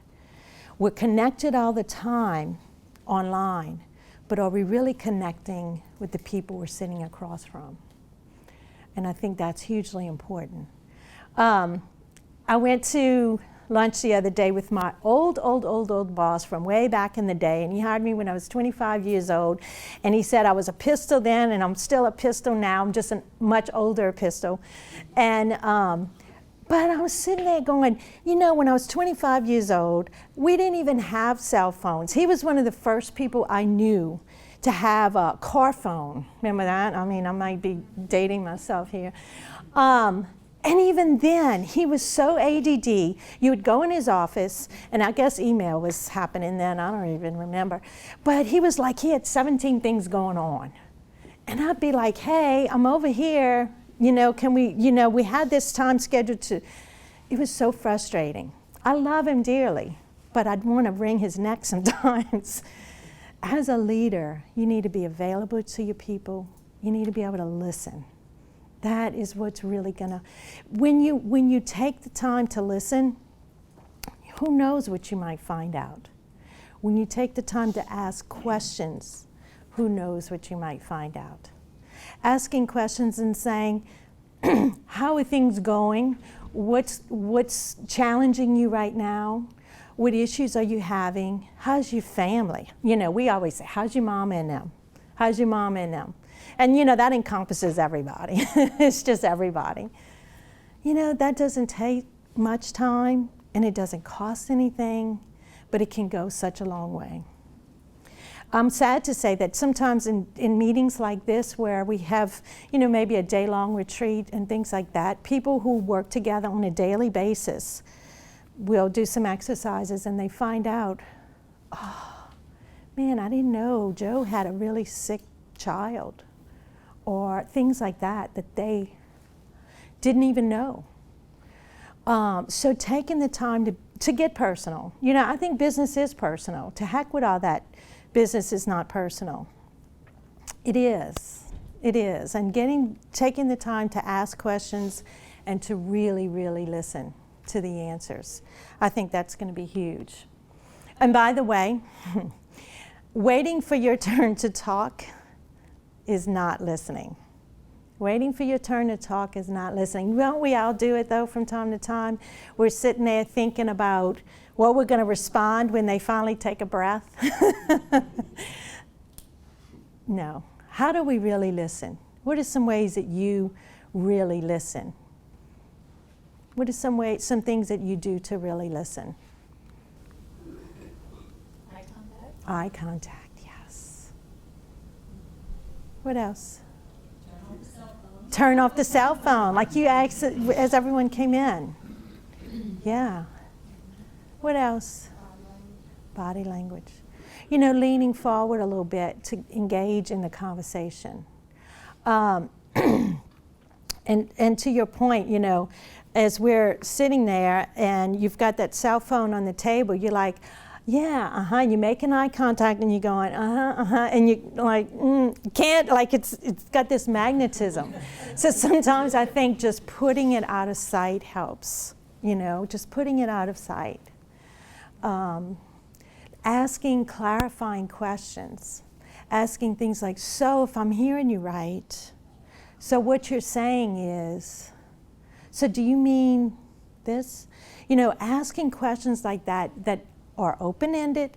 We're connected all the time online, but are we really connecting with the people we're sitting across from? And I think that's hugely important. I went to lunch the other day with my old boss from way back in the day, and he hired me when I was 25 years old, and he said I was a pistol then, and I'm still a pistol now. I'm just a much older pistol. And but I was sitting there going, you know, when I was 25 years old, we didn't even have cell phones. He was one of the first people I knew to have a car phone. Remember that? I mean, I might be dating myself here. And even then, he was so ADD. You would go in his office, and I guess email was happening then, I don't even remember. But he was like, he had 17 things going on. And I'd be like, hey, I'm over here, you know, can we, you know, we had this time scheduled to, it was so frustrating. I love him dearly, but I'd want to wring his neck sometimes. As a leader, you need to be available to your people. You need to be able to listen. That is what's really gonna, when you take the time to listen, who knows what you might find out. When you take the time to ask questions, who knows what you might find out. Asking questions and saying, how are things going? What's challenging you right now? What issues are you having? How's your family? You know, we always say, how's your mom and them? How's your mom and them? And you know, that encompasses everybody. It's just everybody. You know, that doesn't take much time, and it doesn't cost anything, but it can go such a long way. I'm sad to say that sometimes in meetings like this, where we have, you know, maybe a day-long retreat and things like that, people who work together on a daily basis will do some exercises, and they find out, oh, man, I didn't know Joe had a really sick child, or things like that that they didn't even know. So taking the time to get personal. You know, I think business is personal. To heck with all that, business is not personal. It is. It is. And taking the time to ask questions and to really, really listen to the answers. I think that's going to be huge. And by the way, waiting for your turn to talk is not listening. Waiting for your turn to talk is not listening. Won't we all do it, though, from time to time? We're sitting there thinking about what we're going to respond when they finally take a breath. No. How do we really listen? What are some ways that you really listen? What are some things that you do to really listen? Eye contact. Eye contact, yes. What else? Turn off the cell phone, like you asked as everyone came in. Yeah. What else? Body language. You know, leaning forward a little bit to engage in the conversation. And to your point, you know, as we're sitting there and you've got that cell phone on the table, you're like, yeah, you're making eye contact and you're going, and you like, can't, like it's got this magnetism. So sometimes I think just putting it out of sight helps, just putting it out of sight. Asking clarifying questions, asking things like, so if I'm hearing you right, so what you're saying is, so do you mean this? Asking questions like that are open-ended,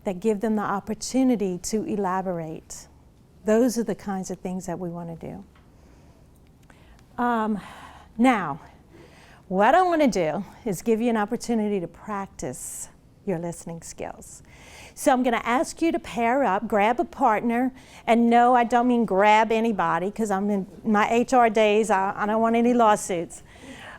that give them the opportunity to elaborate. Those are the kinds of things that we want to do. Now, what I want to do is give you an opportunity to practice your listening skills. So I'm going to ask you to pair up, grab a partner, and no, I don't mean grab anybody, because I'm in my HR days, I don't want any lawsuits.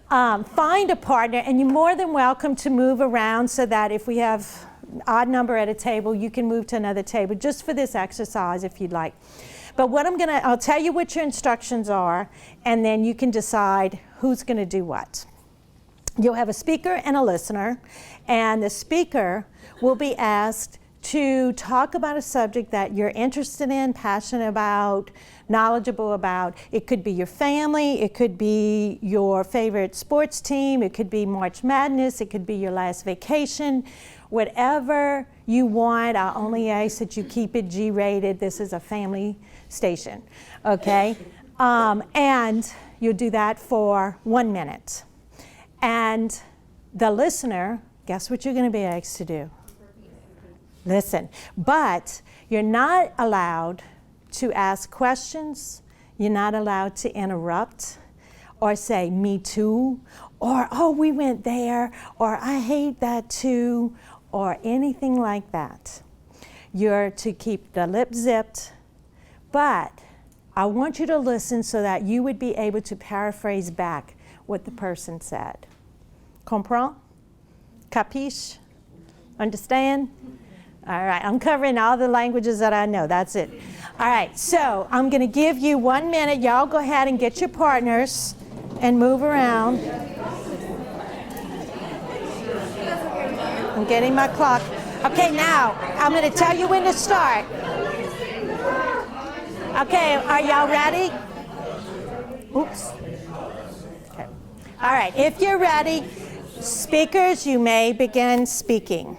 Find a partner, and you're more than welcome to move around so that if we have odd number at a table, you can move to another table, just for this exercise if you'd like. But I'll tell you what your instructions are, and then you can decide who's going to do what. You'll have a speaker and a listener, and the speaker will be asked to talk about a subject that you're interested in, passionate about, knowledgeable about. It could be your family, it could be your favorite sports team, it could be March Madness, it could be your last vacation. Whatever you want, I only ask that you keep it G-rated. This is a family station, okay? And you'll do that for 1 minute. And the listener, guess what you're going to be asked to do? Listen. But you're not allowed to ask questions. You're not allowed to interrupt or say, me too, or, oh, we went there, or I hate that too, or anything like that. You're to keep the lip zipped, but I want you to listen so that you would be able to paraphrase back what the person said. Comprend? Capiche? Understand? All right, I'm covering all the languages that I know. That's it. All right, so I'm going to give you 1 minute. Y'all go ahead and get your partners and move around. I'm getting my clock. Okay, now I'm going to tell you when to start. Okay, are y'all ready? Oops. Okay. All right, if you're ready, speakers, you may begin speaking.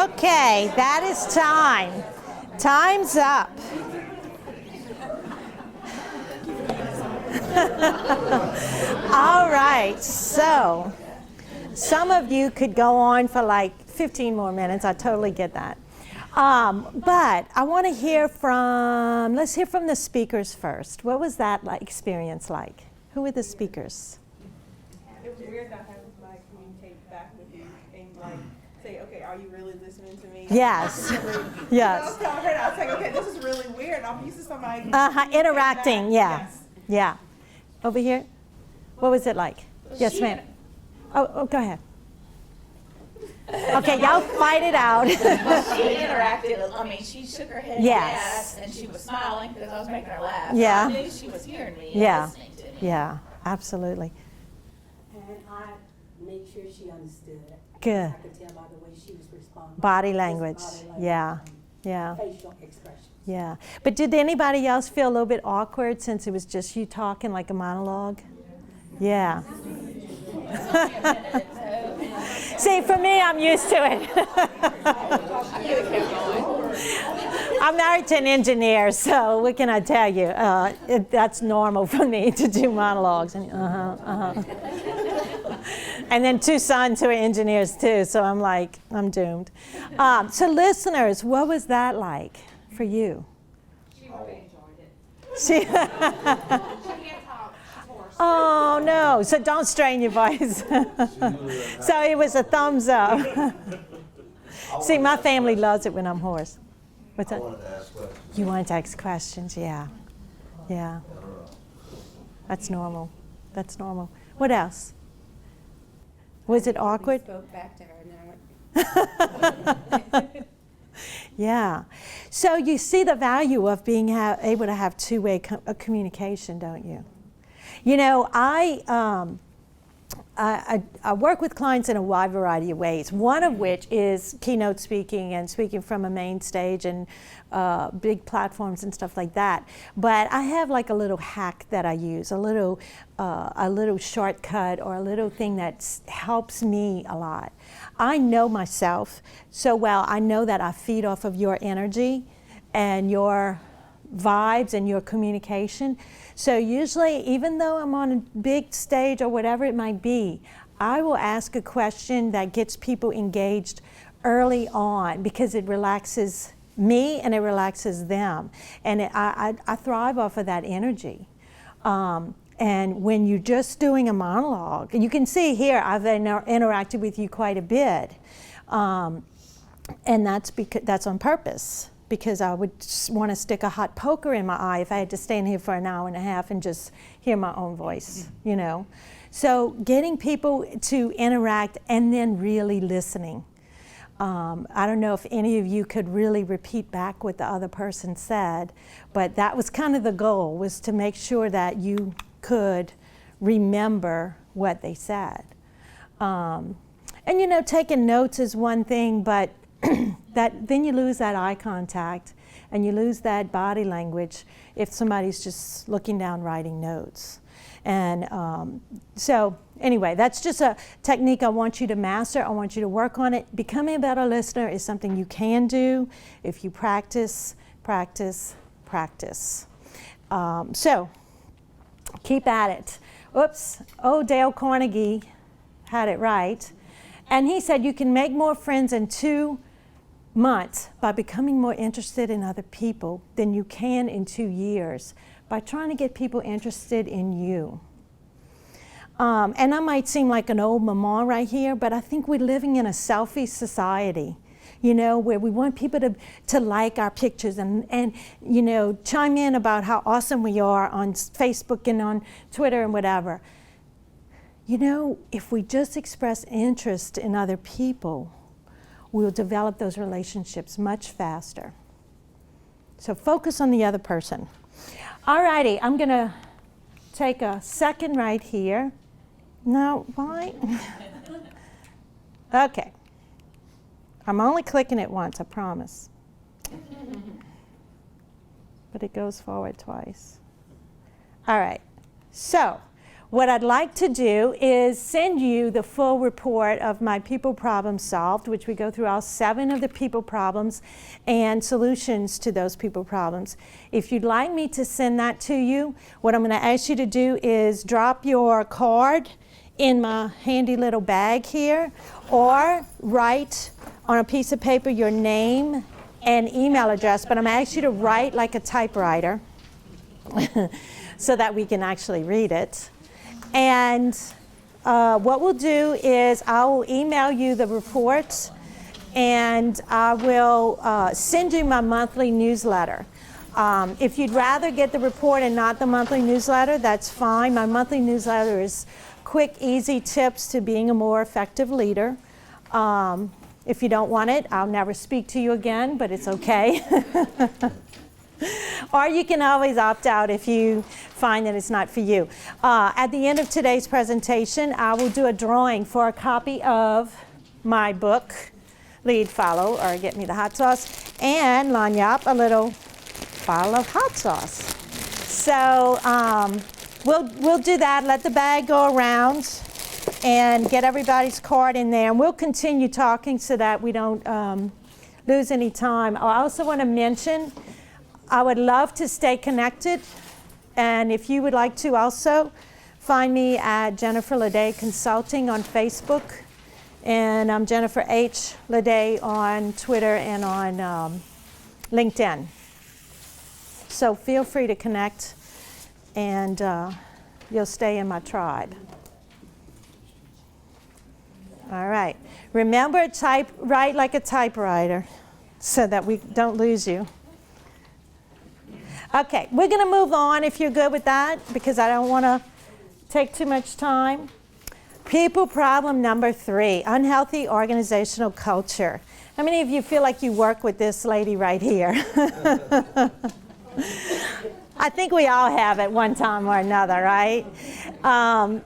Okay, that is time. Time's up. All right, so some of you could go on for like 15 more minutes. I totally get that. But I want to hear let's hear from the speakers first. What was that experience like? Who were the speakers? It was weird not having somebody communicate back with you and like say, okay, are you really listening to me? Yes. Yes. I was telling her that. I was like, okay, this is really weird. I'm used to somebody interacting, yeah. Yes. Yeah. Over here? What was it like? Yes, ma'am. Oh, go ahead. Okay, y'all fight it out. She interacted. I mean, she shook her head Yes. and she was smiling because I was making her laugh. Yeah. I knew she was hearing me Yeah. and listening to me. Yeah, absolutely. And I made sure she understood. Good. I could tell by the way she was responding. Body language. Just body language. Yeah. Yeah. facial expressions. Yeah. But did anybody else feel a little bit awkward since it was just you talking like a monologue? Yeah. See, for me, I'm used to it. I'm married to an engineer, so what can I tell you? That's normal for me to do monologues. And, and then 2 sons who are engineers too, so I'm like, I'm doomed. So listeners, what was that like for you? She really enjoyed it. She She can't talk, she's hoarse. Oh no, so don't strain your voice. So it was a thumbs up. See, my family loves it when I'm hoarse. What's I that? wanted to ask questions. You want to ask questions? Yeah. Yeah. That's normal. That's normal. What else? Was it awkward? Spoke back to her and then I went, Yeah. So you see the value of being able to have two-way communication, don't you? You know, I work with clients in a wide variety of ways, one of which is keynote speaking and speaking from a main stage and big platforms and stuff like that. But I have like a little hack that I use, a little shortcut or a little thing that helps me a lot. I know myself so well. I know that I feed off of your energy and your vibes and your communication. So usually, even though I'm on a big stage or whatever it might be, I will ask a question that gets people engaged early on because it relaxes me and it relaxes them. And I thrive off of that energy. And when you're just doing a monologue, you can see here I've interacted with you quite a bit. And that's on purpose, because I would want to stick a hot poker in my eye if I had to stand here for an hour and a half and just hear my own voice, you know. So getting people to interact and then really listening. I don't know if any of you could really repeat back what the other person said, but that was kind of the goal, was to make sure that you could remember what they said. And you know, taking notes is one thing, but then you lose that eye contact and you lose that body language if somebody's just looking down writing notes. And so anyway, that's just a technique I want you to master. I want you to work on it. Becoming a better listener is something you can do if you practice, practice, practice. So keep at it. Oops. Oh, Dale Carnegie had it right. And he said you can make more friends in 2 months by becoming more interested in other people than you can in 2 years by trying to get people interested in you. And I might seem like an old mama right here, but I think we're living in a selfie society, you know, where we want people to like our pictures and you know, chime in about how awesome we are on Facebook and on Twitter and whatever. You know, if we just express interest in other people, we'll develop those relationships much faster. So focus on the other person. All righty, I'm going to take a second right here. No, why? Okay. I'm only clicking it once, I promise. But it goes forward twice. All right, so what I'd like to do is send you the full report of my people problems solved, which we go through all 7 of the people problems and solutions to those people problems. If you'd like me to send that to you, what I'm going to ask you to do is drop your card in my handy little bag here, or write on a piece of paper your name and email address, but I'm going to ask you to write like a typewriter so that we can actually read it. And what we'll do is I will email you the report, and I will send you my monthly newsletter. If you'd rather get the report and not the monthly newsletter, that's fine. My monthly newsletter is quick, easy tips to being a more effective leader. If you don't want it, I'll never speak to you again, but it's okay. Or you can always opt out if you find that it's not for you. At the end of today's presentation, I will do a drawing for a copy of my book, lead follow or get me the hot sauce, and lanyap a little bottle of hot sauce. So we'll do that, let the bag go around and get everybody's card in there, and we'll continue talking so that we don't lose any time. I also want to mention, I would love to stay connected, and if you would like to also, find me at Jennifer Ledet Consulting on Facebook, and I'm Jennifer H. Ledet on Twitter and on LinkedIn. So feel free to connect, and you'll stay in my tribe. All right. Remember, write like a typewriter so that we don't lose you. Okay, we're going to move on if you're good with that, because I don't want to take too much time. People problem number 3, unhealthy organizational culture. How many of you feel like you work with this lady right here? I think we all have at one time or another, right?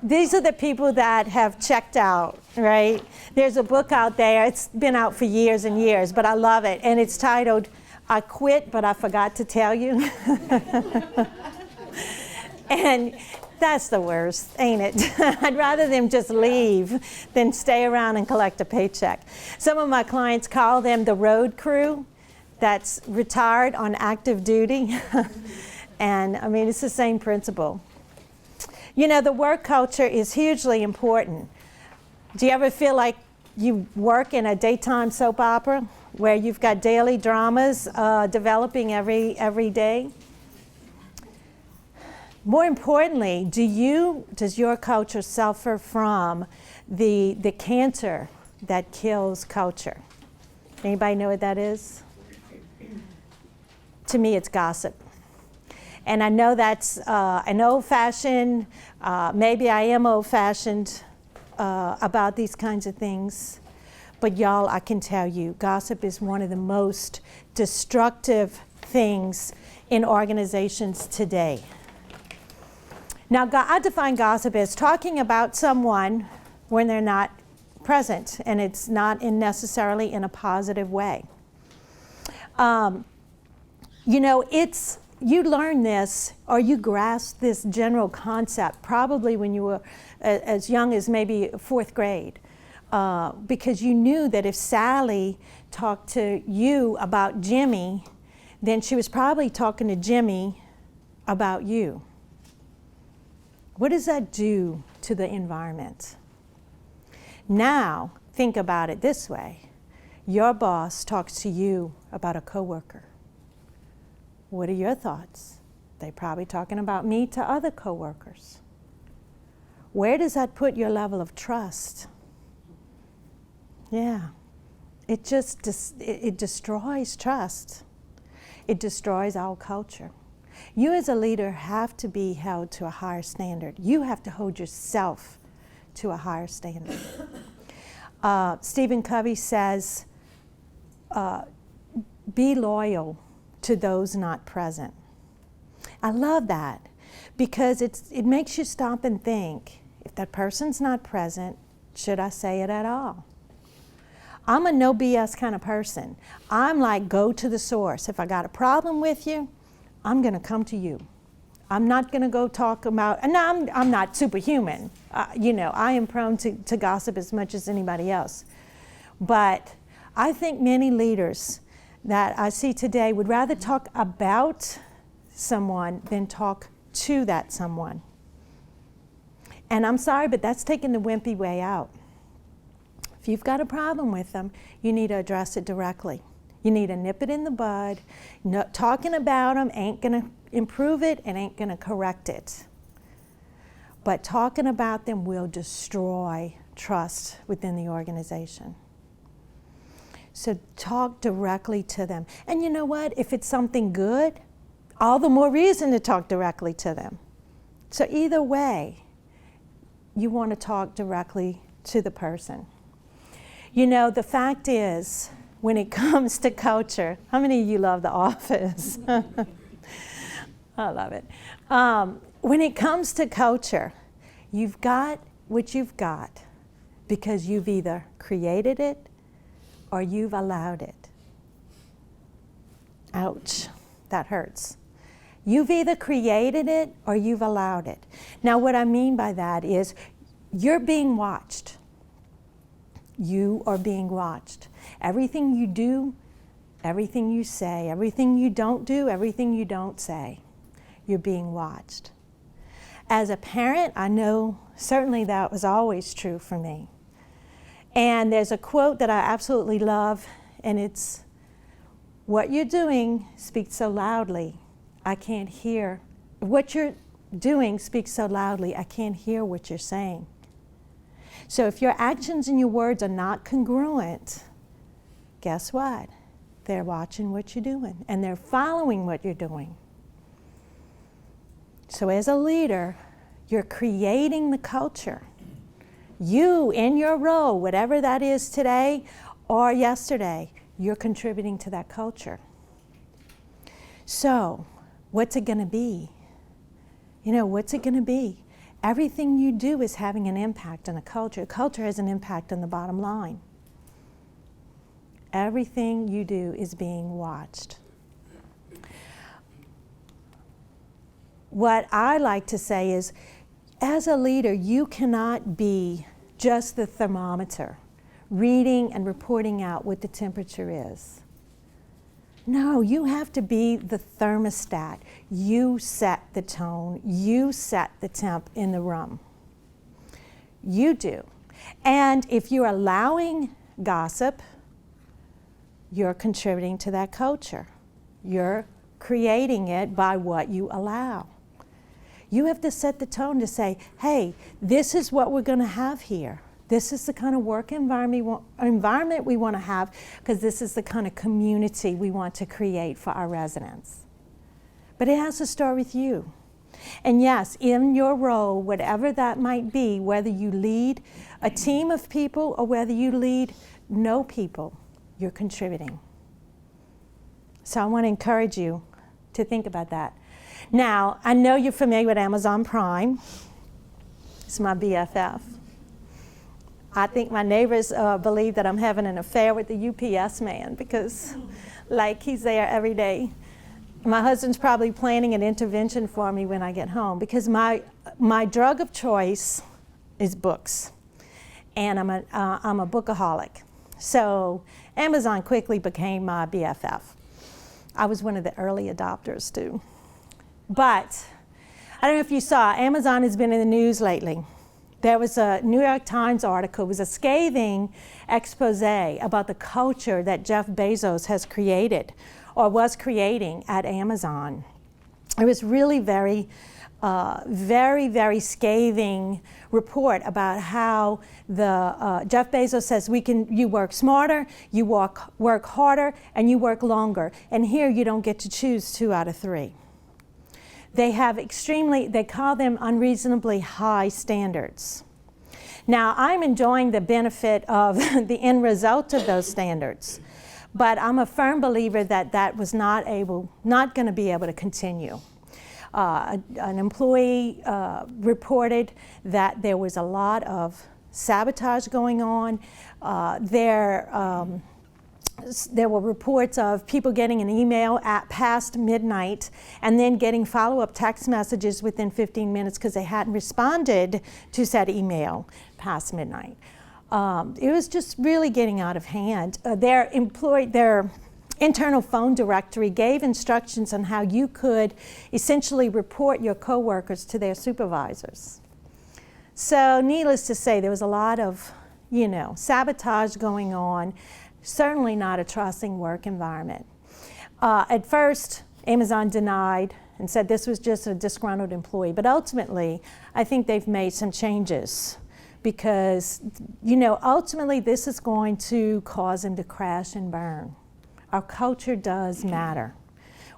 These are the people that have checked out, right? There's a book out there. It's been out for years and years, but I love it. And it's titled, I Quit, But I Forgot to Tell You. And that's the worst, ain't it? I'd rather them just leave than stay around and collect a paycheck. Some of my clients call them the road crew that's retired on active duty. And I mean, it's the same principle. You know, the work culture is hugely important. Do you ever feel like you work in a daytime soap opera where you've got daily dramas developing every day? More importantly, does your culture suffer from the cancer that kills culture? Anybody know what that is? To me, it's gossip. And I know that's an old-fashioned, maybe I am old-fashioned about these kinds of things. But y'all, I can tell you, gossip is one of the most destructive things in organizations today. Now, I define gossip as talking about someone when they're not present, and it's not necessarily in a positive way. You know, you learn this, or you grasp this general concept probably when you were as young as maybe 4th grade, because you knew that if Sally talked to you about Jimmy, then she was probably talking to Jimmy about you. What does that do to the environment? Now, think about it this way. Your boss talks to you about a coworker. What are your thoughts? They're probably talking about me to other coworkers. Where does that put your level of trust? Yeah, it destroys trust. It destroys our culture. You as a leader have to be held to a higher standard. You have to hold yourself to a higher standard. Stephen Covey says, be loyal to those not present. I love that because it makes you stop and think, if that person's not present, should I say it at all? I'm a no BS kind of person. I'm like, go to the source. If I got a problem with you, I'm going to come to you. I'm not going to go talk about, and I'm not superhuman. You know, I am prone to gossip as much as anybody else. But I think many leaders that I see today would rather talk about someone than talk to that someone. And I'm sorry, but that's taking the wimpy way out. If you've got a problem with them, you need to address it directly. You need to nip it in the bud. Talking about them ain't going to improve it and ain't going to correct it. But talking about them will destroy trust within the organization. So talk directly to them. And you know what? If it's something good, all the more reason to talk directly to them. So either way, you want to talk directly to the person. You know, the fact is, when it comes to culture, how many of you love The Office? I love it. When it comes to culture, you've got what you've got because you've either created it or you've allowed it. Ouch, that hurts. You've either created it or you've allowed it. Now, what I mean by that is you're being watched. You are being watched. Everything you do, everything you say, everything you don't do, everything you don't say, you're being watched. As a parent, I know certainly that was always true for me. And there's a quote that I absolutely love, and it's, "What you're doing speaks so loudly, I can't hear. What you're doing speaks so loudly, I can't hear what you're saying." So if your actions and your words are not congruent, guess what? They're watching what you're doing, and they're following what you're doing. So as a leader, you're creating the culture. You, in your role, whatever that is today or yesterday, you're contributing to that culture. So, what's it going to be? You know, what's it going to be? Everything you do is having an impact on the culture. Culture has an impact on the bottom line. Everything you do is being watched. What I like to say is, as a leader, you cannot be just the thermometer, reading and reporting out what the temperature is. No, you have to be the thermostat. You set the tone. You set the temp in the room. You do. And if you're allowing gossip, you're contributing to that culture. You're creating it by what you allow. You have to set the tone to say, hey, this is what we're going to have here. This is the kind of work environment we want to have, because this is the kind of community we want to create for our residents. But it has to start with you. And yes, in your role, whatever that might be, whether you lead a team of people or whether you lead no people, you're contributing. So I want to encourage you to think about that. Now, I know you're familiar with Amazon Prime. It's my BFF. I think my neighbors believe that I'm having an affair with the UPS man because, like, he's there every day. My husband's probably planning an intervention for me when I get home, because my drug of choice is books, and I'm a bookaholic. So Amazon quickly became my BFF. I was one of the early adopters too. But I don't know if you saw, Amazon has been in the news lately. There was a New York Times article. It was a scathing expose about the culture that Jeff Bezos has created or was creating at Amazon. It was really very very scathing report about how the Jeff Bezos says you work smarter, you work harder, and you work longer. And here you don't get to choose 2 out of 3. They have they call them unreasonably high standards. Now, I'm enjoying the benefit of the end result of those standards, but I'm a firm believer that that was not going to be able to continue. An employee reported that there was a lot of sabotage going on. There were reports of people getting an email at past midnight and then getting follow-up text messages within 15 minutes because they hadn't responded to said email past midnight. It was just really getting out of hand. Their internal phone directory gave instructions on how you could essentially report your coworkers to their supervisors. So needless to say, there was a lot of, sabotage going on. Certainly not a trusting work environment. At first, Amazon denied and said this was just a disgruntled employee, but ultimately, I think they've made some changes because, ultimately this is going to cause them to crash and burn. Our culture does matter.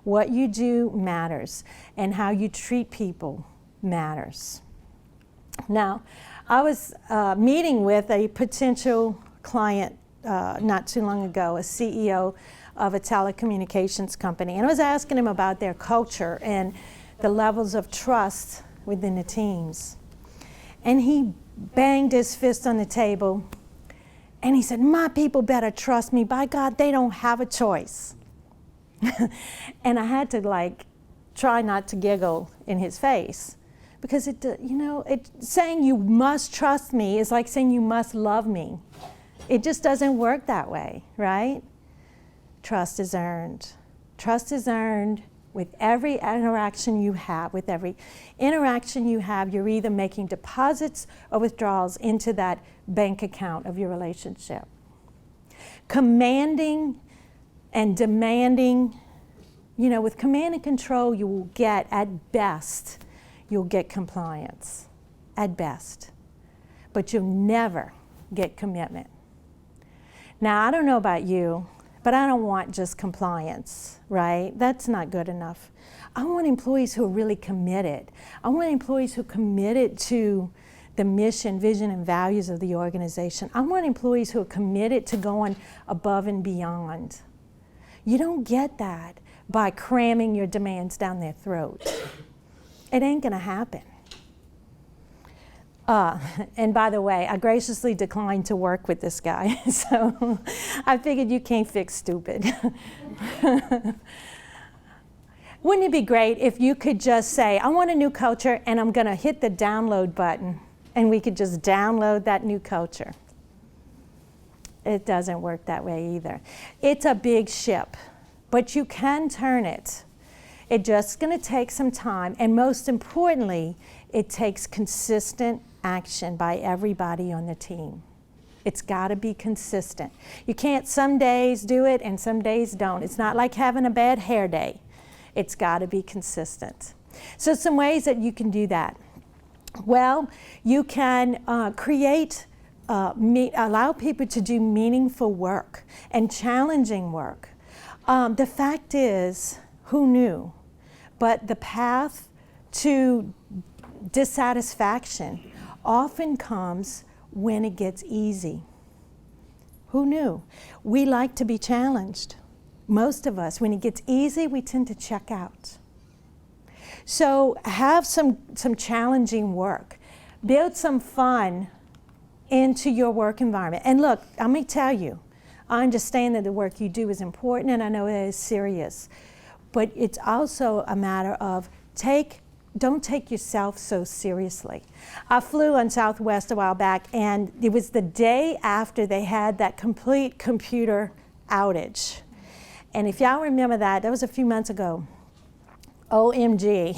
What you do matters, and how you treat people matters. Now, I was meeting with a potential client not too long ago, a CEO of a telecommunications company, and I was asking him about their culture and the levels of trust within the teams. And he banged his fist on the table And he said, my people better trust me. By God, they don't have a choice. And I had to like try not to giggle in his face, because saying you must trust me is like saying you must love me. It just doesn't work that way, right? Trust is earned. Trust is earned with every interaction you have. With every interaction you have, you're either making deposits or withdrawals into that bank account of your relationship. Commanding and demanding, with command and control, you will get, at best, you'll get compliance, at best. But you'll never get commitment. Now, I don't know about you, but I don't want just compliance, right? That's not good enough. I want employees who are really committed. I want employees who are committed to the mission, vision, and values of the organization. I want employees who are committed to going above and beyond. You don't get that by cramming your demands down their throat. It ain't gonna happen. And by the way, I graciously declined to work with this guy, so I figured you can't fix stupid. Wouldn't it be great if you could just say, I want a new culture, and I'm gonna hit the download button, and we could just download that new culture? It doesn't work that way either. It's a big ship, but you can turn it. It's just gonna take some time, and most importantly, it takes consistent action by everybody on the team. It's gotta be consistent. You can't some days do it and some days don't. It's not like having a bad hair day. It's gotta be consistent. So some ways that you can do that. Well, you can allow people to do meaningful work and challenging work. The fact is, who knew? But the path to dissatisfaction often comes when it gets easy. Who knew? We like to be challenged. Most of us, when it gets easy, we tend to check out. So have some challenging work. Build some fun into your work environment. And look, let me tell you, I understand that the work you do is important, and I know it is serious. But it's also a matter of don't take yourself so seriously. I flew on Southwest a while back, and it was the day after they had that complete computer outage. And if y'all remember that was a few months ago. OMG.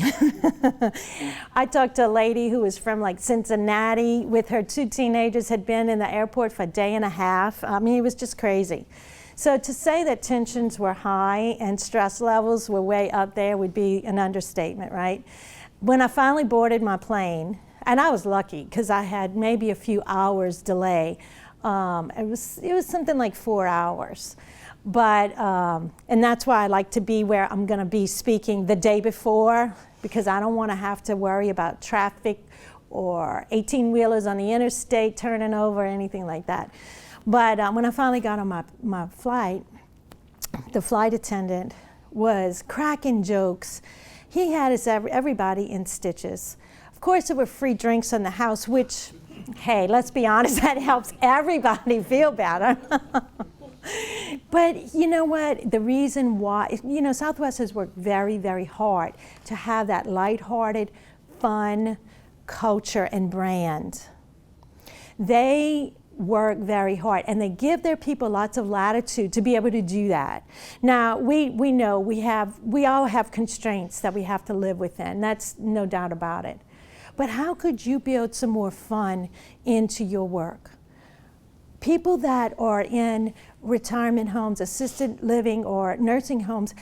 I talked to a lady who was from like Cincinnati with her 2 teenagers, had been in the airport for a day and a half. I mean, it was just crazy. So to say that tensions were high and stress levels were way up there would be an understatement, right? When I finally boarded my plane, and I was lucky because I had maybe a few hours delay. It was something like 4 hours. But, and that's why I like to be where I'm gonna be speaking the day before, because I don't wanna have to worry about traffic or 18-wheelers on the interstate turning over or anything like that. But when I finally got on my flight, the flight attendant was cracking jokes. He had everybody in stitches. Of course, there were free drinks in the house, which, hey, let's be honest, that helps everybody feel better. But you know what? The reason why, Southwest has worked very, very hard to have that lighthearted, fun culture and brand. They work very hard, and they give their people lots of latitude to be able to do that. Now, we know we all have constraints that we have to live within. That's no doubt about it. But how could you build some more fun into your work? People that are in retirement homes, assisted living, or nursing homes,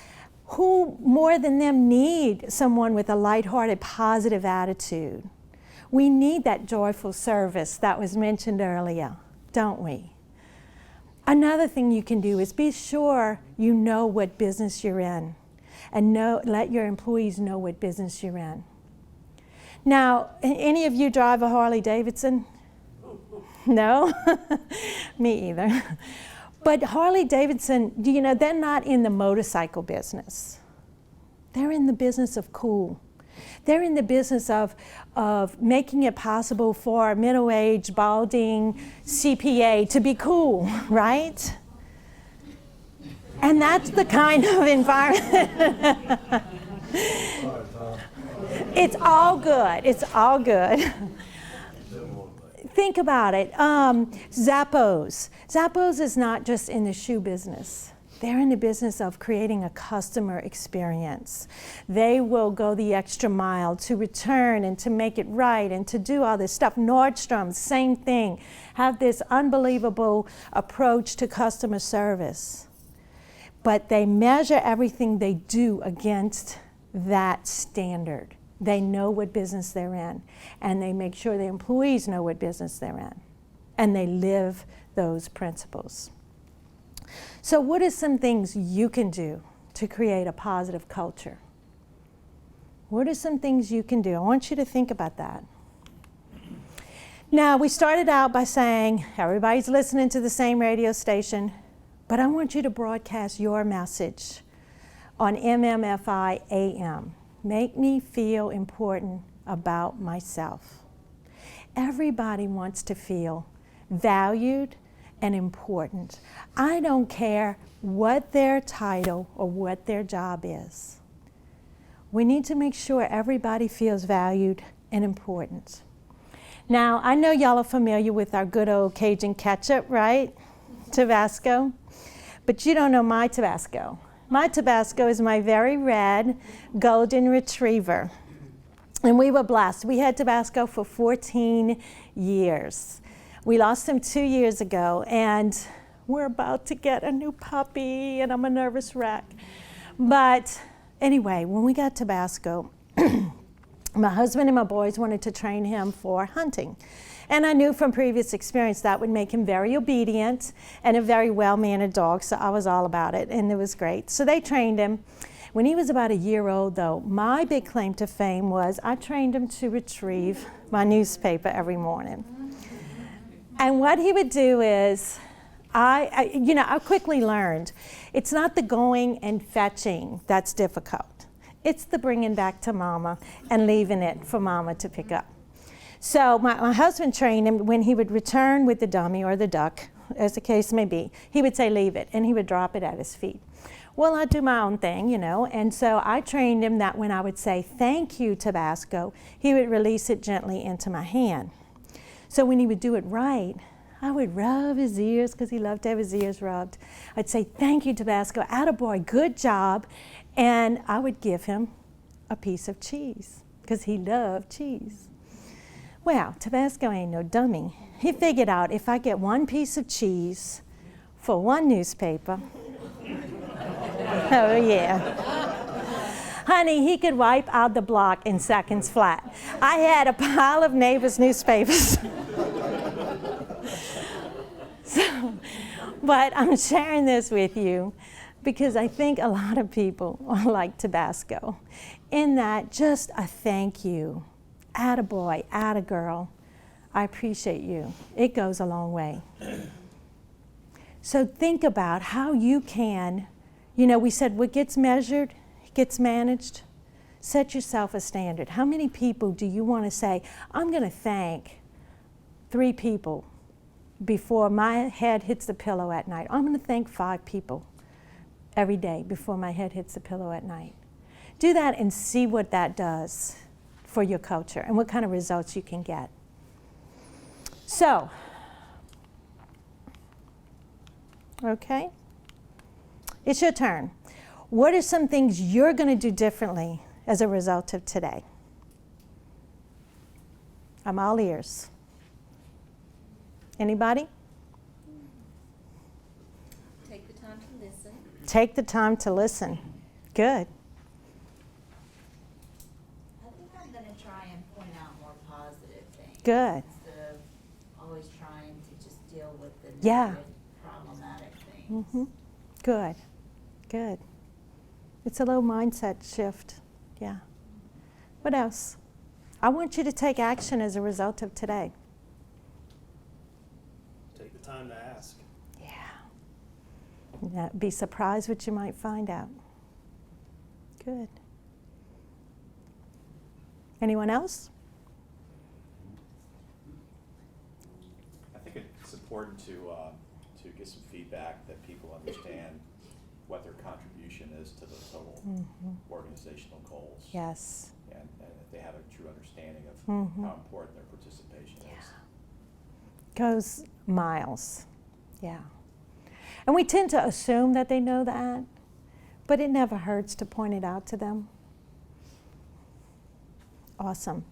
who more than them need someone with a lighthearted, positive attitude? We need that joyful service that was mentioned earlier, don't we? Another thing you can do is be sure you know what business you're in, and let your employees know what business you're in. Now, any of you drive a Harley Davidson? No? Me either. But Harley Davidson, they're not in the motorcycle business. They're in the business of cool. They're in the business of making it possible for a middle-aged, balding CPA to be cool, right? And that's the kind of environment. It's all good. It's all good. Think about it. Zappos. Zappos is not just in the shoe business. They're in the business of creating a customer experience. They will go the extra mile to return and to make it right and to do all this stuff. Nordstrom, same thing. Have this unbelievable approach to customer service. But they measure everything they do against that standard. They know what business they're in, and they make sure the employees know what business they're in, and they live those principles. So what are some things you can do to create a positive culture? What are some things you can do? I want you to think about that. Now, we started out by saying everybody's listening to the same radio station, but I want you to broadcast your message on MMFI AM. Make me feel important about myself. Everybody wants to feel valued and important. I don't care what their title or what their job is. We need to make sure everybody feels valued and important. Now, I know y'all are familiar with our good old Cajun ketchup, right? Tabasco. But you don't know my Tabasco. My Tabasco is my very red golden retriever. And we were blessed. We had Tabasco for 14 years. We lost him 2 years ago, and we're about to get a new puppy, and I'm a nervous wreck. But anyway, when we got Tabasco, my husband and my boys wanted to train him for hunting. And I knew from previous experience that would make him very obedient and a very well-mannered dog, so I was all about it, and it was great. So they trained him. When he was about a year old, though, my big claim to fame was I trained him to retrieve my newspaper every morning. And what he would do is, I quickly learned, it's not the going and fetching that's difficult. It's the bringing back to mama and leaving it for mama to pick up. So my husband trained him when he would return with the dummy or the duck, as the case may be, he would say, leave it, and he would drop it at his feet. Well, I'd do my own thing, and so I trained him that when I would say, thank you, Tabasco, he would release it gently into my hand. So when he would do it right, I would rub his ears, because he loved to have his ears rubbed. I'd say, thank you, Tabasco, attaboy, good job, and I would give him a piece of cheese, because he loved cheese. Well, Tabasco ain't no dummy. He figured out if I get one piece of cheese for one newspaper, oh yeah. Honey, he could wipe out the block in seconds flat. I had a pile of neighbors' newspapers. But I'm sharing this with you because I think a lot of people are like Tabasco in that just a thank you. Attaboy, attagirl, I appreciate you. It goes a long way. So think about how you can, we said what gets measured gets managed. Set yourself a standard. How many people do you want to say, I'm going to thank 3 people before my head hits the pillow at night? I'm going to thank 5 people every day before my head hits the pillow at night. Do that and see what that does for your culture and what kind of results you can get. So, okay, it's your turn. What are some things you're going to do differently as a result of today? I'm all ears. Anybody? Take the time to listen. Take the time to listen. Good. I think I'm gonna try and point out more positive things. Good. Instead of always trying to just deal with the Yeah. negative, problematic things. Mm-hmm. Good. Good. It's a little mindset shift. Yeah. What else? I want you to take action as a result of today. Take the time to ask. Yeah. Be surprised what you might find out. Good. Anyone else? I think it's important to get some feedback that people understand what their contribution is to the total organizational goals. Yes. And if they have a true understanding of Mhm. how important their participation is. Goes miles. Yeah. And we tend to assume that they know that, but it never hurts to point it out to them. Awesome.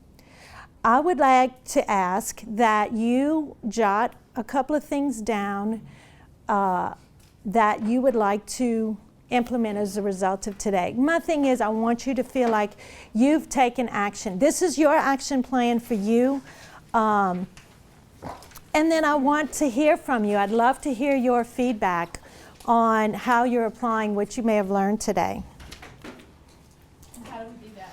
I would like to ask that you jot a couple of things down that you would like to implement as a result of today. My thing is, I want you to feel like you've taken action. This is your action plan for you. And then I want to hear from you. I'd love to hear your feedback on how you're applying what you may have learned today. How do we do that?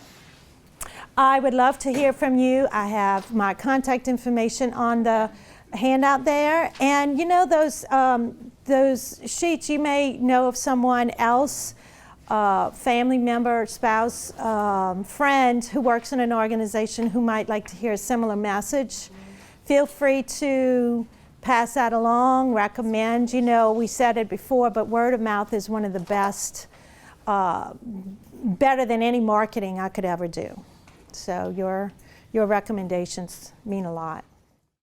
I would love to hear from you. I have my contact information on the handout there. And you know those sheets, you may know of someone else, family member, spouse, friend who works in an organization who might like to hear a similar message. Feel free to pass that along, recommend. You know, we said it before, but word of mouth is one of the best, better than any marketing I could ever do. So your recommendations mean a lot.